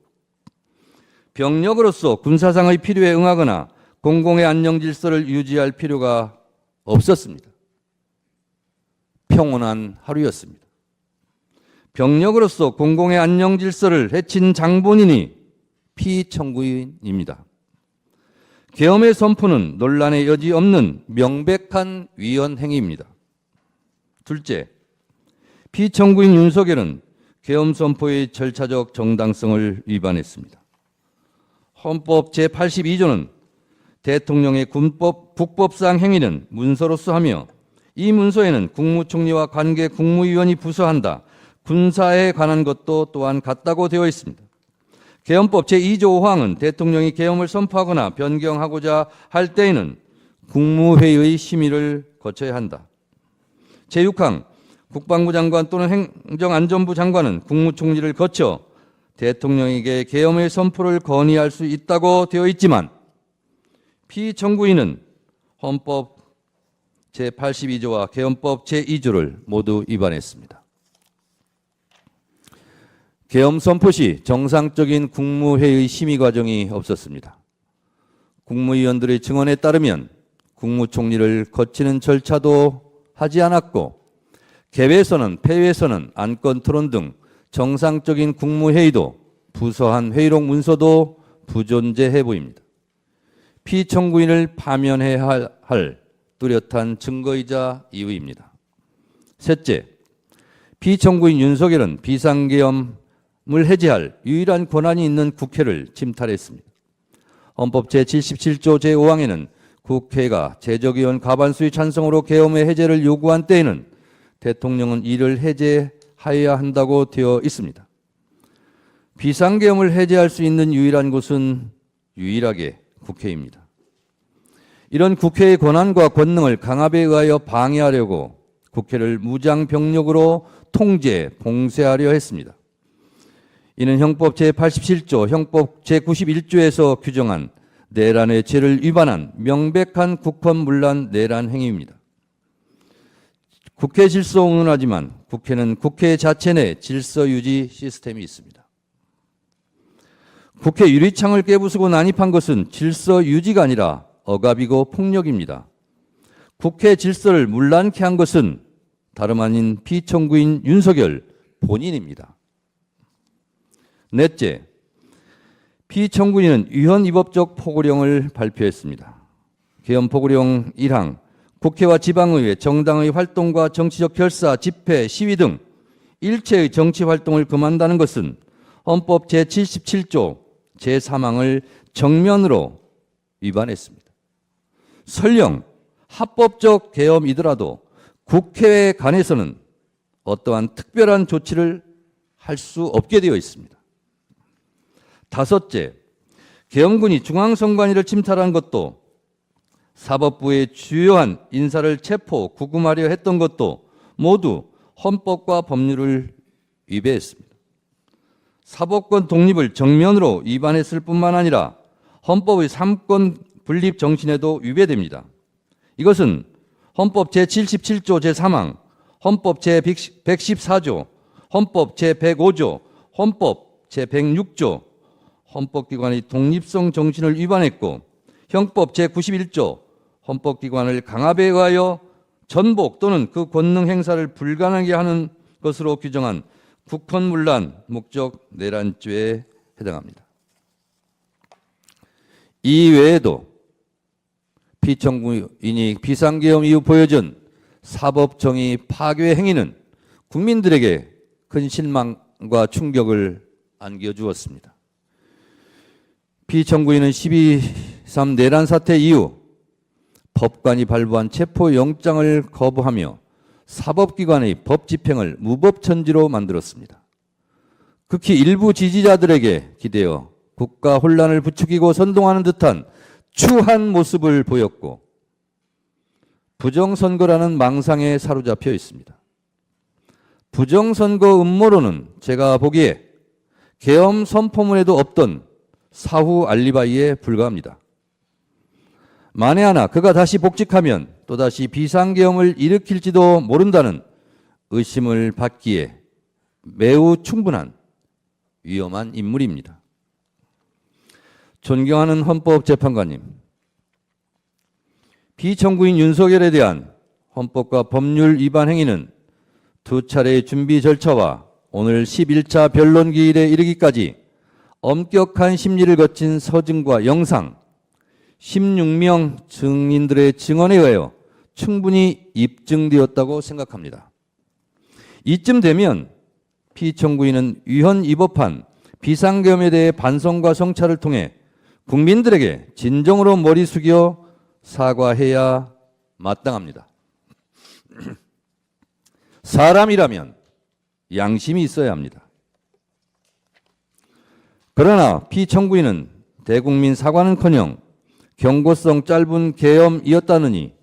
병력으로서 군사상의 필요에 응하거나 공공의 안녕 질서를 유지할 필요가 없었습니다. 평온한 하루였습니다. 병력으로서 공공의 안녕 질서를 해친 장본인이 피청구인입니다. 계엄의 선포는 논란의 여지 없는 명백한 위헌 행위입니다. 둘째, 피청구인 윤석열은 계엄 선포의 절차적 정당성을 위반했습니다. 헌법 제82조는 대통령의 국법상 행위는 문서로서 하며 이 문서에는 국무총리와 관계 국무위원이 부서한다. 군사에 관한 것도 또한 같다고 되어 있습니다. 계엄법 제2조 5항은 대통령이 계엄을 선포하거나 변경하고자 할 때에는 국무회의의 심의를 거쳐야 한다. 제6항 국방부 장관 또는 행정안전부 장관은 국무총리를 거쳐 대통령에게 계엄의 선포를 건의할 수 있다고 되어 있지만 피청구인은 헌법 제82조와 계엄법 제2조를 모두 위반했습니다. 계엄 선포 시 정상적인 국무회의 심의 과정이 없었습니다. 국무위원들의 증언에 따르면 국무총리를 거치는 절차도 하지 않았고 개회선언, 폐회선언, 안건 토론 등 정상적인 국무회의도 부서한 회의록 문서도 부존재해 보입니다. 피청구인을 파면해야 할 뚜렷한 증거이자 이유입니다. 셋째, 피청구인 윤석열은 비상계엄을 해제할 유일한 권한이 있는 국회를 침탈했습니다. 헌법 제77조 제5항에는 국회가 제적의원 과반수의 찬성으로 계엄의 해제를 요구한 때에는 대통령은 이를 해제하여야 한다고 되어 있습니다. 비상계엄을 해제할 수 있는 유일한 곳은 유일하게 국회입니다. 이런 국회의 권한과 권능을 강압에 의하여 방해하려고 국회를 무장병력으로 통제, 봉쇄하려 했습니다. 이는 형법 제87조, 형법 제91조에서 규정한 내란의 죄를 위반한 명백한 국헌문란 내란 행위입니다. 국회 질서 운운하지만 국회는 국회 자체 내 질서 유지 시스템이 있습니다. 국회 유리창을 깨부수고 난입한 것은 질서 유지가 아니라 억압이고 폭력입니다. 국회 질서를 문란케 한 것은 다름 아닌 피청구인 윤석열 본인입니다. 넷째, 피청구인은 위헌위법적 포고령을 발표했습니다. 계엄 포고령 1항, 국회와 지방의회, 정당의 활동과 정치적 결사, 집회, 시위 등 일체의 정치활동을 금한다는 것은 헌법 제77조 제3항을 정면으로 위반했습니다. 설령 합법적 계엄이더라도 국회에 관해서는 어떠한 특별한 조치를 할 수 없게 되어 있습니다. 다섯째, 계엄군이 중앙선관위를 침탈한 것도 사법부의 주요한 인사를 체포, 구금하려 했던 것도 모두 헌법과 법률을 위배했습니다. 사법권 독립을 정면으로 위반했을 뿐만 아니라 헌법의 삼권 분립 정신에도 위배됩니다. 이것은 헌법 제77조 제3항, 헌법 제114조, 헌법 제105조, 헌법 제106조, 헌법기관의 독립성 정신을 위반했고 형법 제91조 헌법기관을 강압에 의하여 전복 또는 그 권능 행사를 불가능하게 하는 것으로 규정한 국헌문란 목적 내란죄에 해당합니다. 이 외에도 피청구인이 비상계엄 이후 보여준 사법정의 파괴 행위는 국민들에게 큰 실망과 충격을 안겨주었습니다. 피청구인은 12.3 내란 사태 이후 법관이 발부한 체포영장을 거부하며 사법기관의 법집행을 무법천지로 만들었습니다. 극히 일부 지지자들에게 기대어 국가 혼란을 부추기고 선동하는 듯한 추한 모습을 보였고 부정선거라는 망상에 사로잡혀 있습니다. 부정선거 음모론은 제가 보기에 계엄 선포문에도 없던 사후 알리바이에 불과합니다. 만에 하나 그가 다시 복직하면 또다시 비상계엄을 일으킬지도 모른다는 의심을 받기에 매우 충분한 위험한 인물입니다. 존경하는 헌법재판관님, 피청구인 윤석열에 대한 헌법과 법률 위반 행위는 두 차례의 준비 절차와 오늘 11차 변론 기일에 이르기까지 엄격한 심리를 거친 서증과 영상, 16명 증인들의 증언에 의하여 충분히 입증되었다고 생각합니다. 이쯤 되면 피청구인은 위헌 위법한 비상계엄에 대해 반성과 성찰을 통해 국민들에게 진정으로 머리 숙여 사과해야 마땅합니다. 사람이라면 양심이 있어야 합니다. 그러나 피청구인은 대국민 사과는커녕 경고성 짧은 계엄이었다느니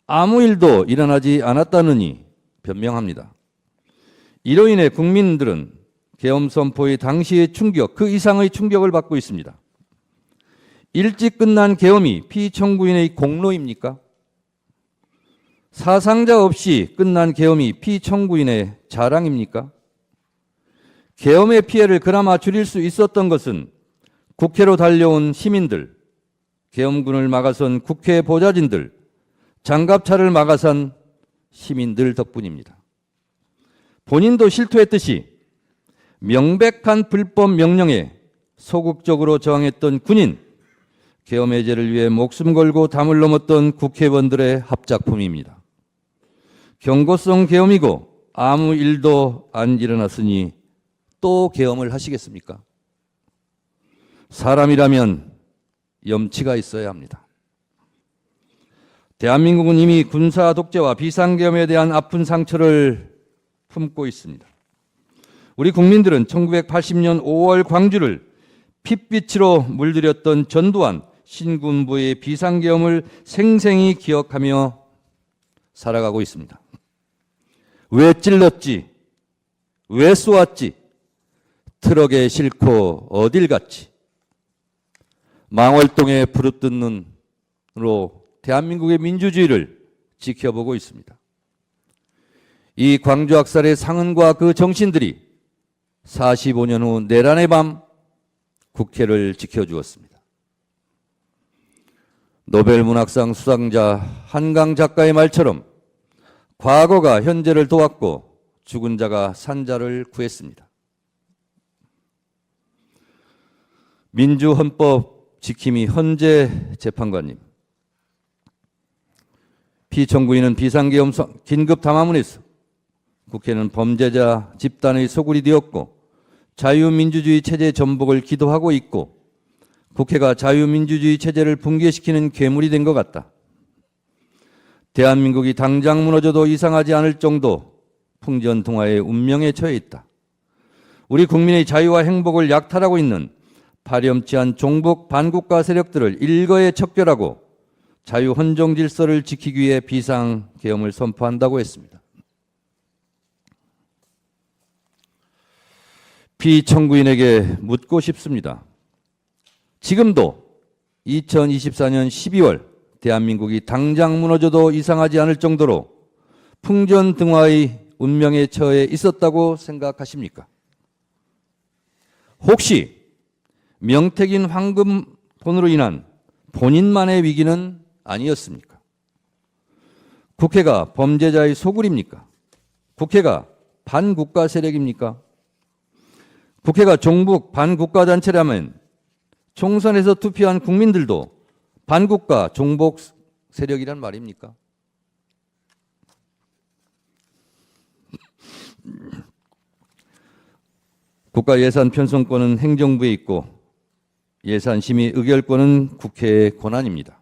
아무 일도 일어나지 않았다느니 변명합니다. 이로 인해 국민들은 계엄 선포의 당시의 충격, 그 이상의 충격을 받고 있습니다. 일찍 끝난 계엄이 피청구인의 공로입니까? 사상자 없이 끝난 계엄이 피청구인의 자랑입니까? 계엄의 피해를 그나마 줄일 수 있었던 것은 국회로 달려온 시민들, 계엄군을 막아선 국회 보좌진들, 장갑차를 막아선 시민들 덕분입니다. 본인도 실토했듯이 명백한 불법 명령에 소극적으로 저항했던 군인, 계엄 해제를 위해 목숨 걸고 담을 넘었던 국회의원들의 합작품입니다. 경고성 계엄이고 아무 일도 안 일어났으니 또 계엄을 하시겠습니까? 사람이라면 염치가 있어야 합니다. 대한민국은 이미 군사 독재와 비상계엄에 대한 아픈 상처를 품고 있습니다. 우리 국민들은 1980년 5월 광주를 핏빛으로 물들였던 전두환 신군부의 비상계엄을 생생히 기억하며 살아가고 있습니다. 왜 찔렀지? 왜 쏘았지? 트럭에 싣고 어딜 갔지? 망월동의 부릅뜬 눈으로 대한민국의 민주주의를 지켜보고 있습니다. 이 광주 학살의 상흔과 그 정신들이 45년 후 내란의 밤 국회를 지켜주었습니다. 노벨문학상 수상자 한강 작가의 말처럼 과거가 현재를 도왔고 죽은 자가 산자를 구했습니다. 민주헌법 지킴이 헌재 재판관님, 피청구인은 비상계엄 긴급 담화문에서 국회는 범죄자 집단의 소굴이 되었고 자유민주주의 체제 전복을 기도하고 있고 국회가 자유민주주의 체제를 붕괴시키는 괴물이 된 것 같다. 대한민국이 당장 무너져도 이상하지 않을 정도 풍전등화의 운명에 처해 있다. 우리 국민의 자유와 행복을 약탈하고 있는 파렴치한 종북 반국가 세력들을 일거에 척결하고 자유 헌정 질서를 지키기 위해 비상계엄을 선포한다고 했습니다. 피청구인에게 묻고 싶습니다. 지금도 2024년 12월 대한민국이 당장 무너져도 이상하지 않을 정도로 풍전등화의 운명에 처해 있었다고 생각하십니까? 혹시 명태균 황금폰으로 인한 본인만의 위기는 아니었습니까? 국회가 범죄자의 소굴입니까? 국회가 반국가 세력입니까? 국회가 종북 반국가 단체라면 총선에서 투표한 국민들도 반국가 종북 세력이란 말입니까? 국가 예산 편성권은 행정부에 있고 예산 심의 의결권은 국회의 권한입니다.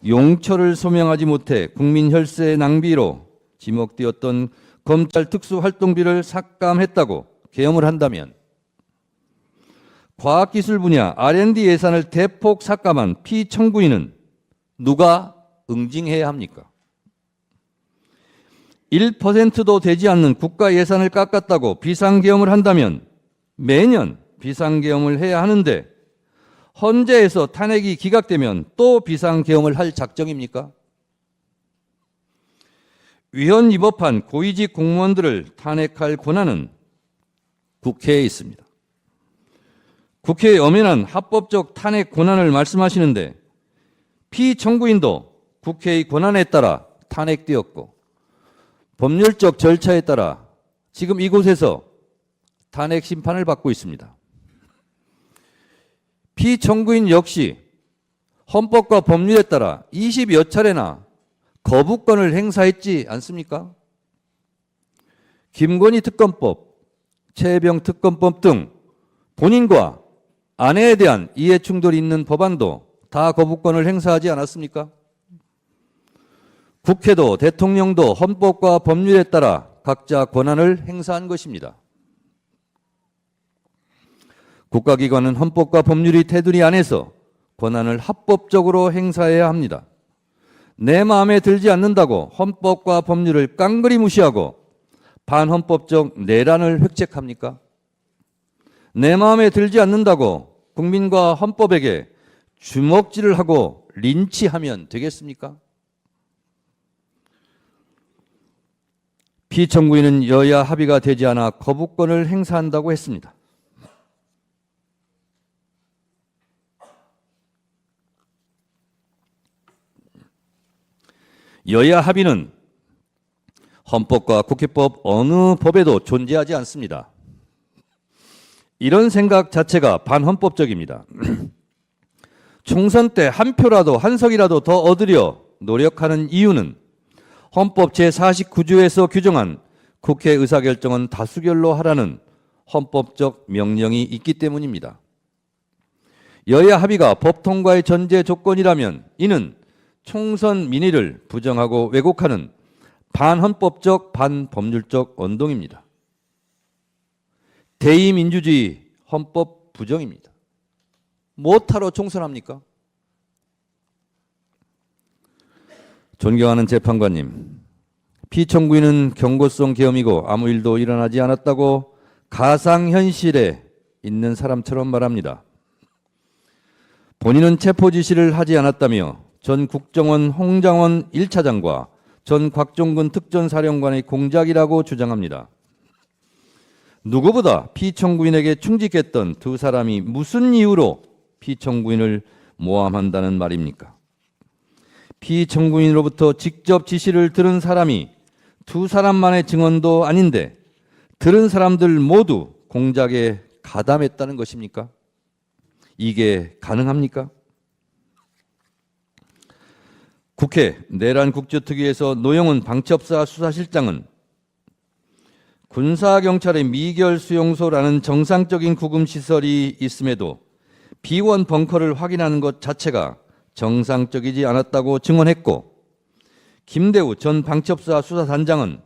용처를 소명하지 못해 국민 혈세 낭비로 지목되었던 검찰 특수활동비를 삭감했다고 계엄을 한다면 과학기술 분야 R&D 예산을 대폭 삭감한 피청구인은 누가 응징해야 합니까? 1%도 되지 않는 국가 예산을 깎았다고 비상계엄을 한다면 매년 비상계엄을 해야 하는데 헌재에서 탄핵이 기각되면 또 비상계엄을 할 작정입니까? 위헌 위법한 고위직 공무원들을 탄핵할 권한은 국회에 있습니다. 국회의 엄연한 합법적 탄핵 권한을 말씀하시는데 피청구인도 국회의 권한에 따라 탄핵되었고 법률적 절차에 따라 지금 이곳에서 탄핵 심판을 받고 있습니다. 피청구인 역시 헌법과 법률에 따라 20여 차례나 거부권을 행사했지 않습니까? 김건희 특검법, 최혜병 특검법 등 본인과 아내에 대한 이해충돌이 있는 법안도 다 거부권을 행사하지 않았습니까? 국회도 대통령도 헌법과 법률에 따라 각자 권한을 행사한 것입니다. 국가기관은 헌법과 법률이 테두리 안에서 권한을 합법적으로 행사해야 합니다. 내 마음에 들지 않는다고 헌법과 법률을 깡그리 무시하고 반헌법적 내란을 획책합니까? 내 마음에 들지 않는다고 국민과 헌법에게 주먹질을 하고 린치하면 되겠습니까? 피청구인은 여야 합의가 되지 않아 거부권을 행사한다고 했습니다. 여야 합의는 헌법과 국회법 어느 법에도 존재하지 않습니다. 이런 생각 자체가 반헌법적입니다. 총선 때 한 표라도 한 석이라도 더 얻으려 노력하는 이유는 헌법 제49조에서 규정한 국회 의사결정은 다수결로 하라는 헌법적 명령이 있기 때문입니다. 여야 합의가 법 통과의 전제 조건이라면 이는 총선 민의를 부정하고 왜곡하는 반헌법적 반법률적 언동입니다. 대의민주주의 헌법 부정입니다. 뭐하러 총선합니까? 존경하는 재판관님, 피청구인은 경고성 계엄이고 아무 일도 일어나지 않았다고 가상현실에 있는 사람처럼 말합니다. 본인은 체포 지시를 하지 않았다며 전 국정원 홍장원 1차장과 전 곽종근 특전사령관의 공작이라고 주장합니다. 누구보다 피청구인에게 충직했던 두 사람이 무슨 이유로 피청구인을 모함한다는 말입니까? 피청구인으로부터 직접 지시를 들은 사람이 두 사람만의 증언도 아닌데 들은 사람들 모두 공작에 가담했다는 것입니까? 이게 가능합니까? 국회 내란국조특위에서 노영훈 방첩사 수사실장은 군사경찰의 미결수용소라는 정상적인 구금시설이 있음에도 비원 벙커를 확인하는 것 자체가 정상적이지 않았다고 증언했고, 김대우 전 방첩사 수사단장은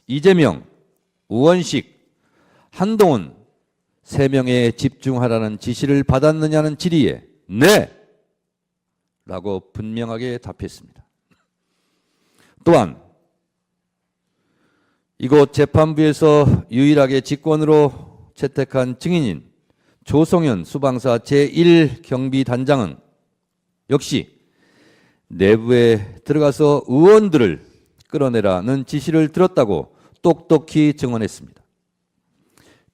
이재명, 우원식, 한동훈 3명에 집중하라는 지시를 받았느냐는 질의에 네! 라고 분명하게 답했습니다. 또한 이곳 재판부에서 유일하게 직권으로 채택한 증인인 조성현 수방사 제1경비단장은 역시 내부에 들어가서 의원들을 끌어내라는 지시를 들었다고 똑똑히 증언했습니다.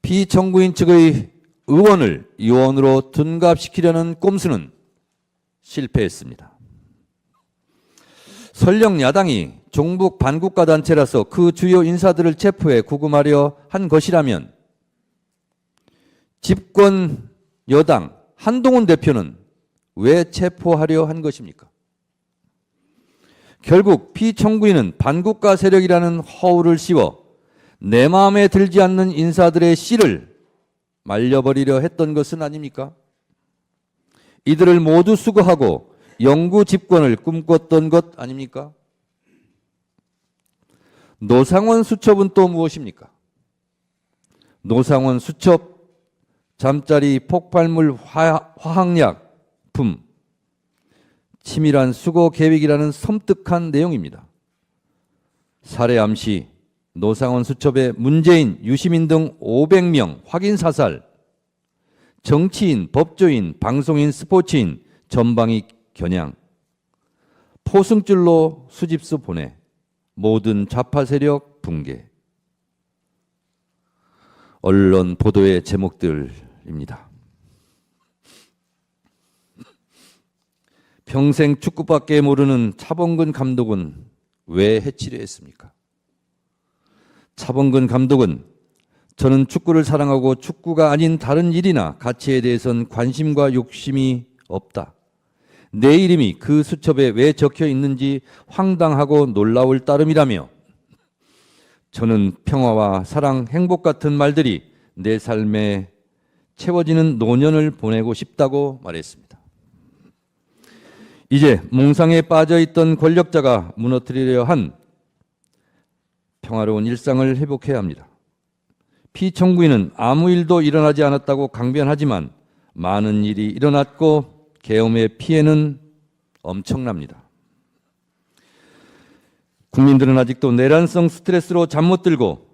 피청구인 측의 의원을 요원으로 둔갑시키려는 꼼수는 실패했습니다. 설령 야당이 종북 반국가 단체라서 그 주요 인사들을 체포해 구금하려 한 것이라면 집권 여당 한동훈 대표는 왜 체포하려 한 것입니까? 결국 피청구인은 반국가 세력이라는 허울을 씌워 내 마음에 들지 않는 인사들의 씨를 말려버리려 했던 것은 아닙니까? 이들을 모두 수거하고 영구 집권을 꿈꿨던 것 아닙니까? 노상원 수첩은 또 무엇입니까? 노상원 수첩, 잠자리 폭발물 화학약품, 치밀한 수거 계획이라는 섬뜩한 내용입니다. 살해 암시, 노상원 수첩에 문재인, 유시민 등 500명 확인 사살, 정치인, 법조인, 방송인, 스포츠인 전방위 겨냥, 포승줄로 수집수 보내, 모든 좌파 세력 붕괴. 언론 보도의 제목들입니다. 평생 축구밖에 모르는 차범근 감독은 왜 해치려 했습니까? 차범근 감독은 저는 축구를 사랑하고 축구가 아닌 다른 일이나 가치에 대해선 관심과 욕심이 없다. 내 이름이 그 수첩에 왜 적혀 있는지 황당하고 놀라울 따름이라며 저는 평화와 사랑, 행복 같은 말들이 내 삶에 채워지는 노년을 보내고 싶다고 말했습니다. 이제 몽상에 빠져있던 권력자가 무너뜨리려 한 평화로운 일상을 회복해야 합니다. 피청구인은 아무 일도 일어나지 않았다고 강변하지만 많은 일이 일어났고 계엄의 피해는 엄청납니다. 국민들은 아직도 내란성 스트레스로 잠 못 들고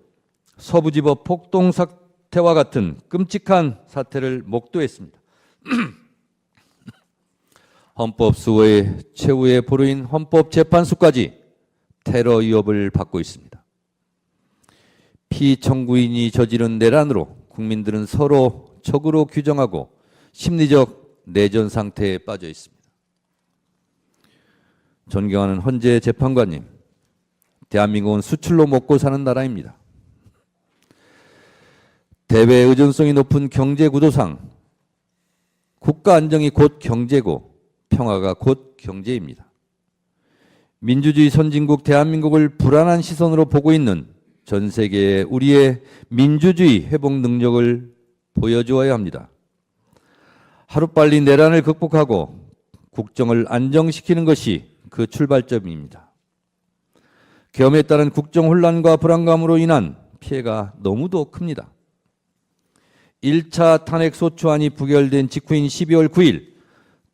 서부지법 폭동 사태와 같은 끔찍한 사태를 목도했습니다. 헌법수호의 최후의 보루인 헌법재판소까지 테러 위협을 받고 있습니다. 피청구인이 저지른 내란으로 국민들은 서로 적으로 규정하고 심리적 내전 상태에 빠져 있습니다. 존경하는 헌재 재판관님, 대한민국은 수출로 먹고 사는 나라입니다. 대외 의존성이 높은 경제 구도상 국가 안정이 곧 경제고 평화가 곧 경제입니다. 민주주의 선진국 대한민국을 불안한 시선으로 보고 있는 전 세계에 우리의 민주주의 회복 능력을 보여주어야 합니다. 하루빨리 내란을 극복하고 국정을 안정시키는 것이 그 출발점입니다. 계엄에 따른 국정 혼란과 불안감으로 인한 피해가 너무도 큽니다. 1차 탄핵소추안이 부결된 직후인 12월 9일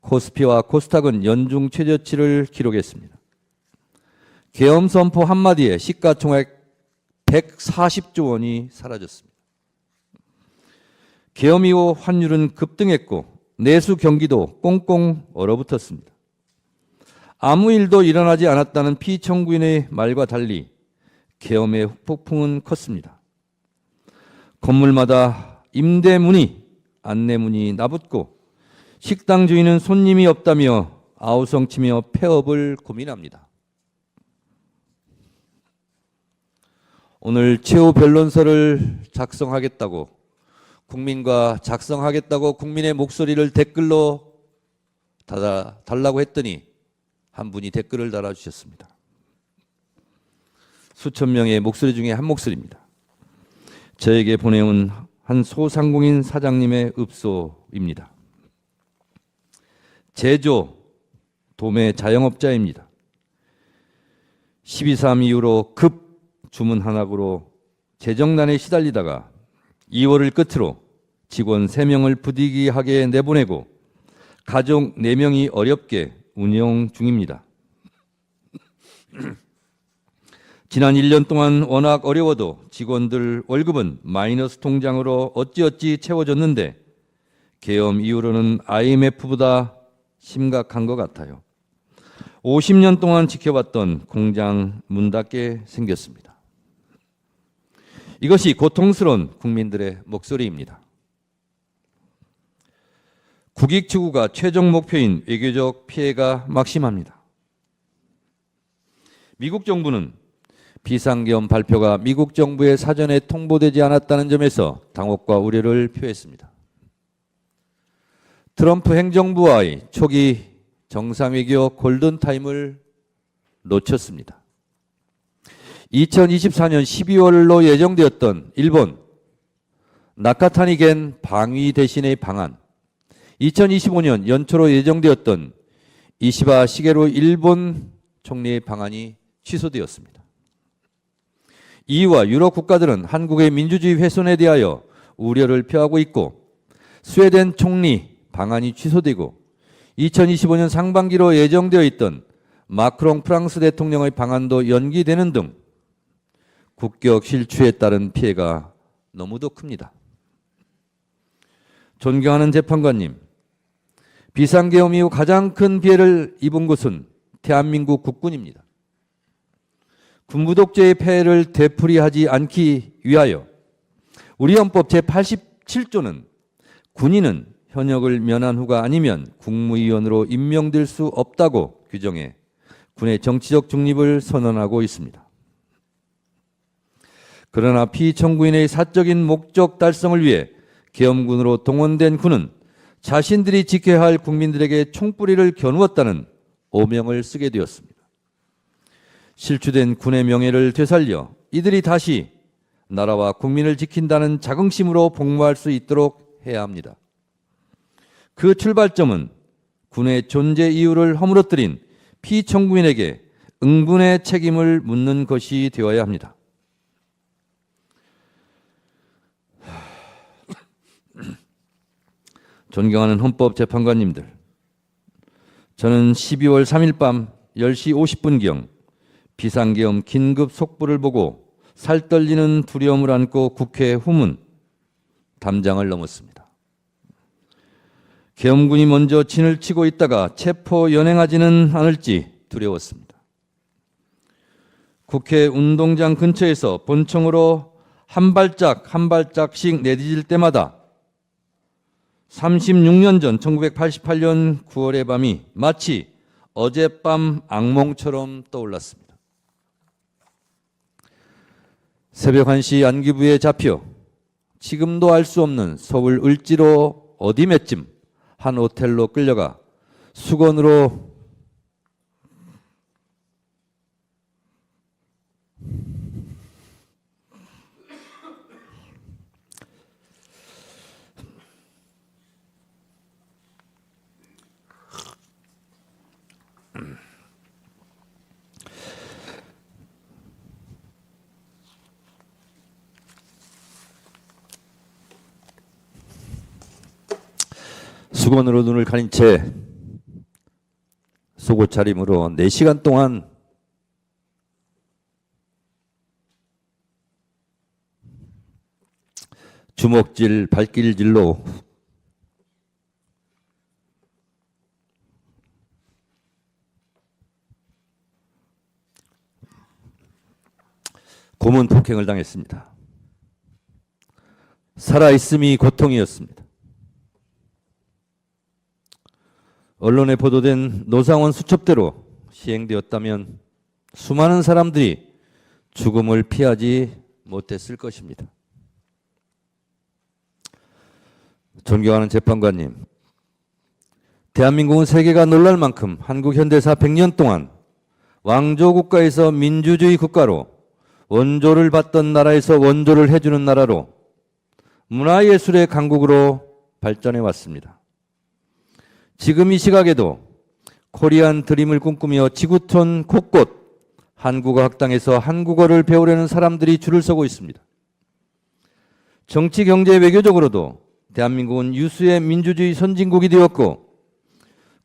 코스피와 코스닥은 연중 최저치를 기록했습니다. 계엄 선포 한마디에 시가총액 140조 원이 사라졌습니다. 계엄 이후 환율은 급등했고 내수 경기도 꽁꽁 얼어붙었습니다. 아무 일도 일어나지 않았다는 피청구인의 말과 달리 계엄의 후폭풍은 컸습니다. 건물마다 임대문이, 안내문이 나붙고 식당 주인은 손님이 없다며 아우성치며 폐업을 고민합니다. 오늘 최후 변론서를 작성하겠다고 국민의 목소리를 댓글로 달라고 했더니 한 분이 댓글을 달아주셨습니다. 수천 명의 목소리 중에 한 목소리입니다. 저에게 보내온 한 소상공인 사장님의 읍소입니다. 제조, 도매 자영업자입니다. 12.3 이후로 급 주문 한학으로 재정난에 시달리다가 2월을 끝으로 직원 3명을 부득이하게 내보내고 가족 4명이 어렵게 운영 중입니다. 지난 1년 동안 워낙 어려워도 직원들 월급은 마이너스 통장으로 어찌어찌 채워졌는데 계엄 이후로는 IMF보다 심각한 것 같아요. 50년 동안 지켜봤던 공장 문 닫게 생겼습니다. 이것이 고통스러운 국민들의 목소리입니다. 국익 추구가 최종 목표인 외교적 피해가 막심합니다. 미국 정부는 비상계엄 발표가 미국 정부의 사전에 통보되지 않았다는 점에서 당혹과 우려를 표했습니다. 트럼프 행정부와의 초기 정상외교 골든타임을 놓쳤습니다. 2024년 12월로 예정되었던 일본 나카타니겐 방위 대신의 방안, 2025년 연초로 예정되었던 이시바 시게루 일본 총리의 방안이 취소되었습니다. EU와 유럽 국가들은 한국의 민주주의 훼손에 대하여 우려를 표하고 있고, 스웨덴 총리 방안이 취소되고 2025년 상반기로 예정되어 있던 마크롱 프랑스 대통령의 방안도 연기되는 등 국격 실추에 따른 피해가 너무도 큽니다. 존경하는 재판관님, 비상계엄 이후 가장 큰 피해를 입은 곳은 대한민국 국군입니다. 군부 독재의 폐해를 되풀이하지 않기 위하여 우리 헌법 제87조는 군인은 현역을 면한 후가 아니면 국무위원으로 임명될 수 없다고 규정해 군의 정치적 중립을 선언하고 있습니다. 그러나 피청구인의 사적인 목적 달성을 위해 계엄군으로 동원된 군은 자신들이 지켜야 할 국민들에게 총뿌리를 겨누었다는 오명을 쓰게 되었습니다. 실추된 군의 명예를 되살려 이들이 다시 나라와 국민을 지킨다는 자긍심으로 복무할 수 있도록 해야 합니다. 그 출발점은 군의 존재 이유를 허물어뜨린 피청구인에게 응분의 책임을 묻는 것이 되어야 합니다. 존경하는 헌법재판관님들, 저는 12월 3일 밤 10시 50분경 비상계엄 긴급 속보를 보고 살떨리는 두려움을 안고 국회 후문 담장을 넘었습니다. 계엄군이 먼저 진을 치고 있다가 체포 연행하지는 않을지 두려웠습니다. 국회 운동장 근처에서 본청으로 한 발짝씩 내디딜 때마다 36년 전 1988년 9월의 밤이 마치 어젯밤 악몽처럼 떠올랐습니다. 새벽 1시 안기부에 잡혀 지금도 알 수 없는 서울 을지로 어디매쯤 한 호텔로 끌려가 수건으로 수건으로 눈을 가린 채 속옷 차림으로 4시간 동안 주먹질, 발길질로 고문 폭행을 당했습니다. 살아있음이 고통이었습니다. 언론에 보도된 노상원 수첩대로 시행되었다면 수많은 사람들이 죽음을 피하지 못했을 것입니다. 존경하는 재판관님, 대한민국은 세계가 놀랄 만큼 한국 현대사 100년 동안 왕조 국가에서 민주주의 국가로, 원조를 받던 나라에서 원조를 해주는 나라로, 문화예술의 강국으로 발전해 왔습니다. 지금 이 시각에도 코리안 드림을 꿈꾸며 지구촌 곳곳 한국어 학당에서 한국어를 배우려는 사람들이 줄을 서고 있습니다. 정치, 경제, 외교적으로도 대한민국은 유수의 민주주의 선진국이 되었고,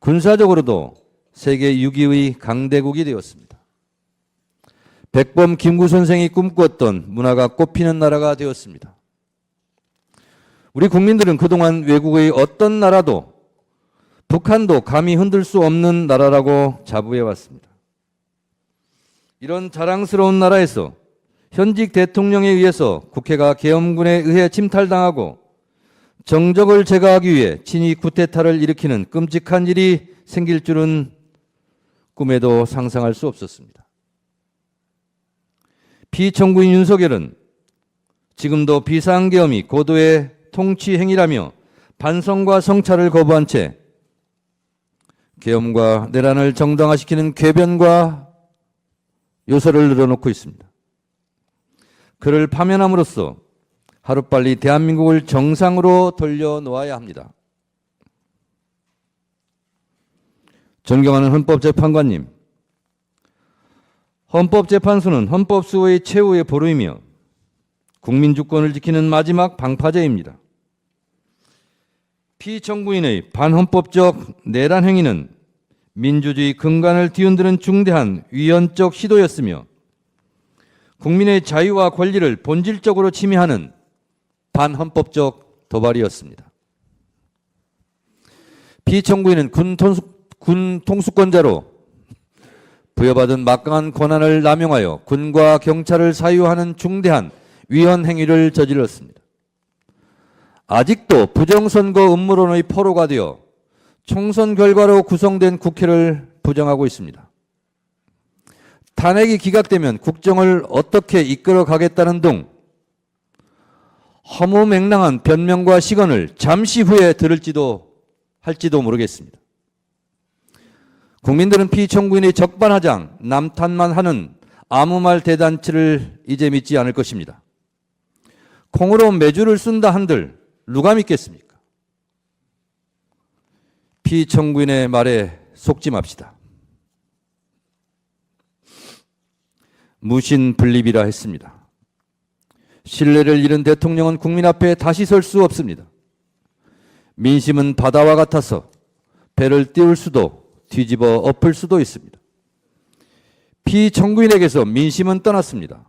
군사적으로도 세계 6위의 강대국이 되었습니다. 백범 김구 선생이 꿈꾸었던 문화가 꽃피는 나라가 되었습니다. 우리 국민들은 그동안 외국의 어떤 나라도, 북한도 감히 흔들 수 없는 나라라고 자부해 왔습니다. 이런 자랑스러운 나라에서 현직 대통령에 의해서 국회가 계엄군에 의해 침탈당하고 정적을 제거하기 위해 친위 쿠데타를 일으키는 끔찍한 일이 생길 줄은 꿈에도 상상할 수 없었습니다. 피청구인 윤석열은 지금도 비상계엄이 고도의 통치 행위라며 반성과 성찰을 거부한 채 계엄과 내란을 정당화시키는 궤변과 요소를 늘어놓고 있습니다. 그를 파면함으로써 하루빨리 대한민국을 정상으로 돌려놓아야 합니다. 존경하는 헌법재판관님, 헌법재판소는 헌법수호의 최후의 보루이며 국민주권을 지키는 마지막 방파제입니다. 피청구인의 반헌법적 내란 행위는 민주주의 근간을 뒤흔드는 중대한 위헌적 시도였으며 국민의 자유와 권리를 본질적으로 침해하는 반헌법적 도발이었습니다. 피청구인은 군 통수권자로 부여받은 막강한 권한을 남용하여 군과 경찰을 사유하는 중대한 위헌 행위를 저질렀습니다. 아직도 부정선거 음모론의 포로가 되어 총선 결과로 구성된 국회를 부정하고 있습니다. 탄핵이 기각되면 국정을 어떻게 이끌어 가겠다는 등 허무맹랑한 변명과 시건을 잠시 후에 들을지도 할지도 모르겠습니다. 국민들은 피청구인의 적반하장, 남탓만 하는 아무 말 대잔치를 이제 믿지 않을 것입니다. 콩으로 매주를 쓴다 한들 누가 믿겠습니까? 피청구인의 말에 속지 맙시다. 무신분립이라 했습니다. 신뢰를 잃은 대통령은 국민 앞에 다시 설 수 없습니다. 민심은 바다와 같아서 배를 띄울 수도 뒤집어 엎을 수도 있습니다. 피청구인에게서 민심은 떠났습니다.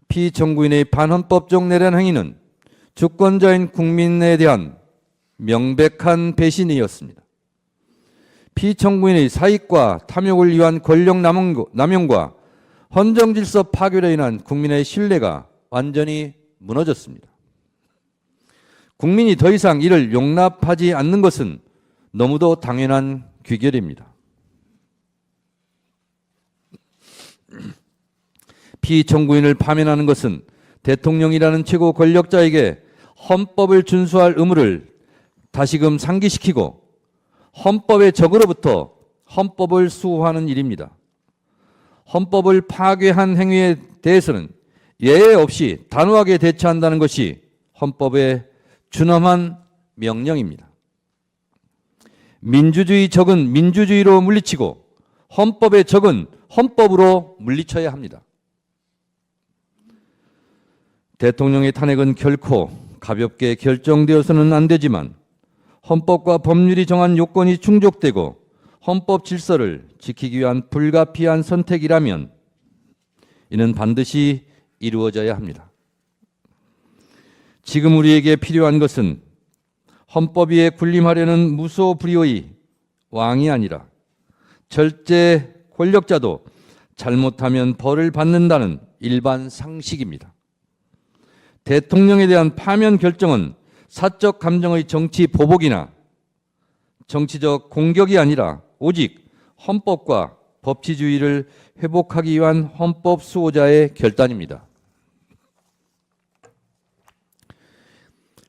피청구인의 반헌법적 내란 행위는 주권자인 국민에 대한 명백한 배신이었습니다. 피청구인의 사익과 탐욕을 위한 권력 남용과 헌정질서 파괴로 인한 국민의 신뢰가 완전히 무너졌습니다. 국민이 더 이상 이를 용납하지 않는 것은 너무도 당연한 귀결입니다. 피청구인을 파면하는 것은 대통령이라는 최고 권력자에게 헌법을 준수할 의무를 다시금 상기시키고 헌법의 적으로부터 헌법을 수호하는 일입니다. 헌법을 파괴한 행위에 대해서는 예외 없이 단호하게 대처한다는 것이 헌법의 준엄한 명령입니다. 민주주의 적은 민주주의로 물리치고 헌법의 적은 헌법으로 물리쳐야 합니다. 대통령의 탄핵은 결코 가볍게 결정되어서는 안 되지만 헌법과 법률이 정한 요건이 충족되고 헌법 질서를 지키기 위한 불가피한 선택이라면 이는 반드시 이루어져야 합니다. 지금 우리에게 필요한 것은 헌법 위에 군림하려는 무소불위의 왕이 아니라 절제 권력자도 잘못하면 벌을 받는다는 일반 상식입니다. 대통령에 대한 파면 결정은 사적 감정의 정치 보복이나 정치적 공격이 아니라 오직 헌법과 법치주의를 회복하기 위한 헌법 수호자의 결단입니다.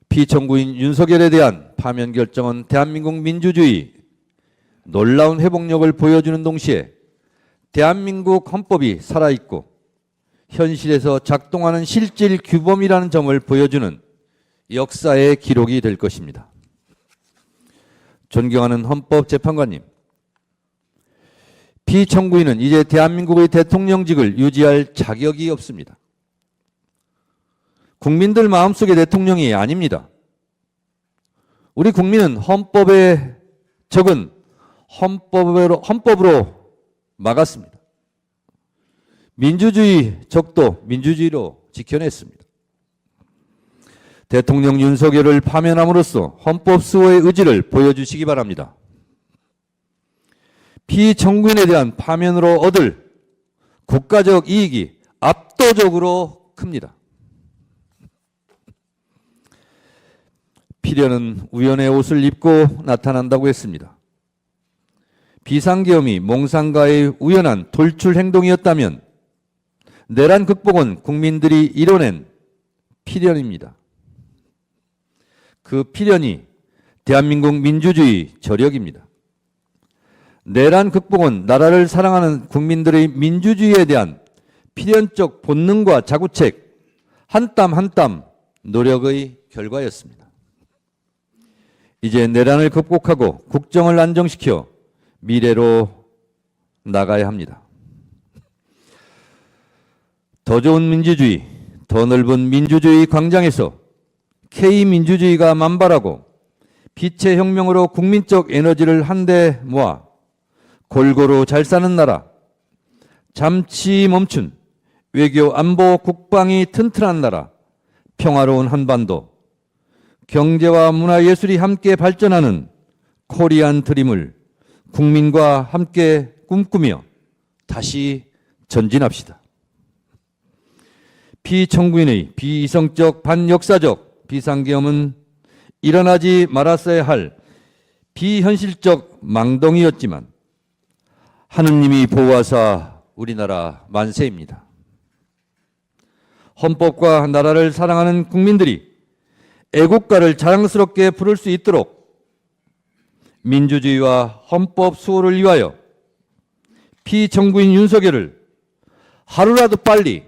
피청구인 윤석열에 대한 파면 결정은 대한민국 민주주의 놀라운 회복력을 보여주는 동시에 대한민국 헌법이 살아있고 현실에서 작동하는 실질 규범이라는 점을 보여주는 역사의 기록이 될 것입니다. 존경하는 헌법재판관님, 피청구인은 이제 대한민국의 대통령직을 유지할 자격이 없습니다. 국민들 마음속의 대통령이 아닙니다. 우리 국민은 헌법의 적은 헌법으로 막았습니다. 민주주의 적도 민주주의로 지켜냈습니다. 대통령 윤석열을 파면함으로써 헌법 수호의 의지를 보여주시기 바랍니다. 피청구인에 대한 파면으로 얻을 국가적 이익이 압도적으로 큽니다. 필연은 우연의 옷을 입고 나타난다고 했습니다. 비상계엄이 몽상가의 우연한 돌출 행동이었다면 내란 극복은 국민들이 이뤄낸 필연입니다. 그 필연이 대한민국 민주주의 저력입니다. 내란 극복은 나라를 사랑하는 국민들의 민주주의에 대한 필연적 본능과 자구책, 한 땀 한 땀 노력의 결과였습니다. 이제 내란을 극복하고 국정을 안정시켜 미래로 나가야 합니다. 더 좋은 민주주의, 더 넓은 민주주의 광장에서 K민주주의가 만발하고 빛의 혁명으로 국민적 에너지를 한데 모아 골고루 잘 사는 나라, 잠시 멈춘 외교 안보 국방이 튼튼한 나라, 평화로운 한반도, 경제와 문화예술이 함께 발전하는 코리안 드림을 국민과 함께 꿈꾸며 다시 전진합시다. 피청구인의 비이성적 반역사적 비상계엄은 일어나지 말았어야 할 비현실적 망동이었지만 하느님이 보호하사 우리나라 만세입니다. 헌법과 나라를 사랑하는 국민들이 애국가를 자랑스럽게 부를 수 있도록 민주주의와 헌법 수호를 위하여 피청구인 윤석열을 하루라도 빨리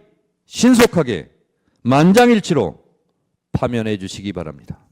신속하게 만장일치로 파면해 주시기 바랍니다.